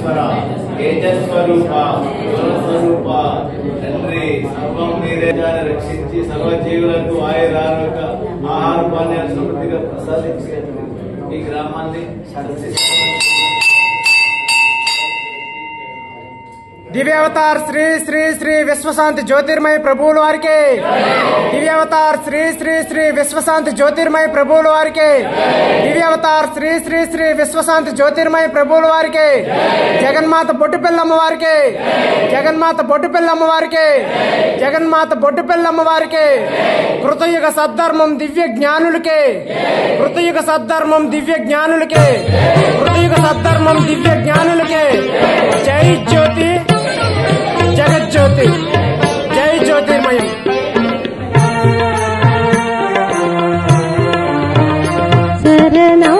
సర్వేశ్వర తేజస్వరూప గుణస్వరూప తండ్రి సర్వం మీరే రక్షించి సర్వజీవులకు ఆయురారోగ్య ఆహార పానీయాలు సమృద్ధిగా ప్రసాదించి ఈ గ్రామాన్ని दिव्यावतार श्री श्री श्री विश्वशांति ज्योतिर्मय प्रभुल वारिके दिव्यावतार श्री श्री श्री विश्वशांति ज्योतिर्मय प्रभुल वारिके दिव्यावतार श्री श्री श्री विश्वशांति ज्योतिर्मय प्रभुल वारिके जगन्मात बोट्टुपिल्लम्म वारिके जगन्मात बोट्टुपिल्लम्म वारिके जगन्मात बोट्टुपिल्लम्म वारिके कृतयुग सद्धर्मं दिव्य ज्ञानुलके कृतयुग सद्धर्मं दिव्य ज्ञानुलके कृतयुग सद्धर्मं दिव्य ज्ञानुलके जय ज्योति जगज्योति जय ज्योतिर्मय शरणं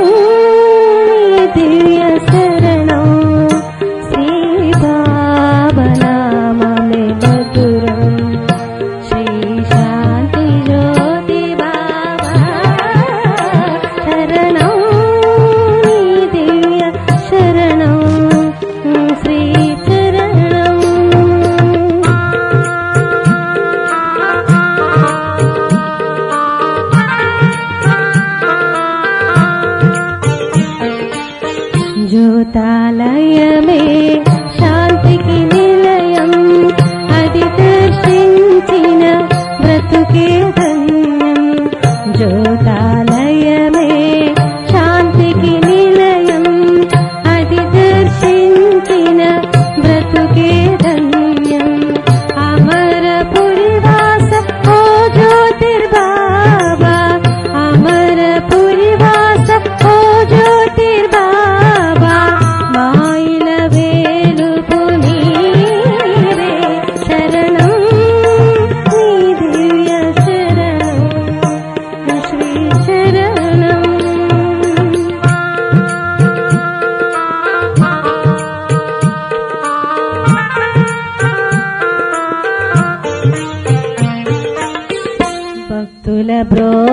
दिव्य शरणं श्री बाबा नाम में मधुरं श्री शांति ज्योति बाबा शरणं दिव्य शरणं श्री ज्योतालय में शांति की निलयम अदि दर्शिंचिन ब्रतुके धन्यम ज्योतालय में शांति की निलयम अदि दर्शिंचिन ब्रतुके धन्यम अमर पुरीवास ओ ज्योतिर्बाबा अमर पुरीवास ओ ज्योतिर्बाबा माइल वेलुपु नीरे शरणं नी दिव्य शरणं श्री शरणं भक्तुल ब्रो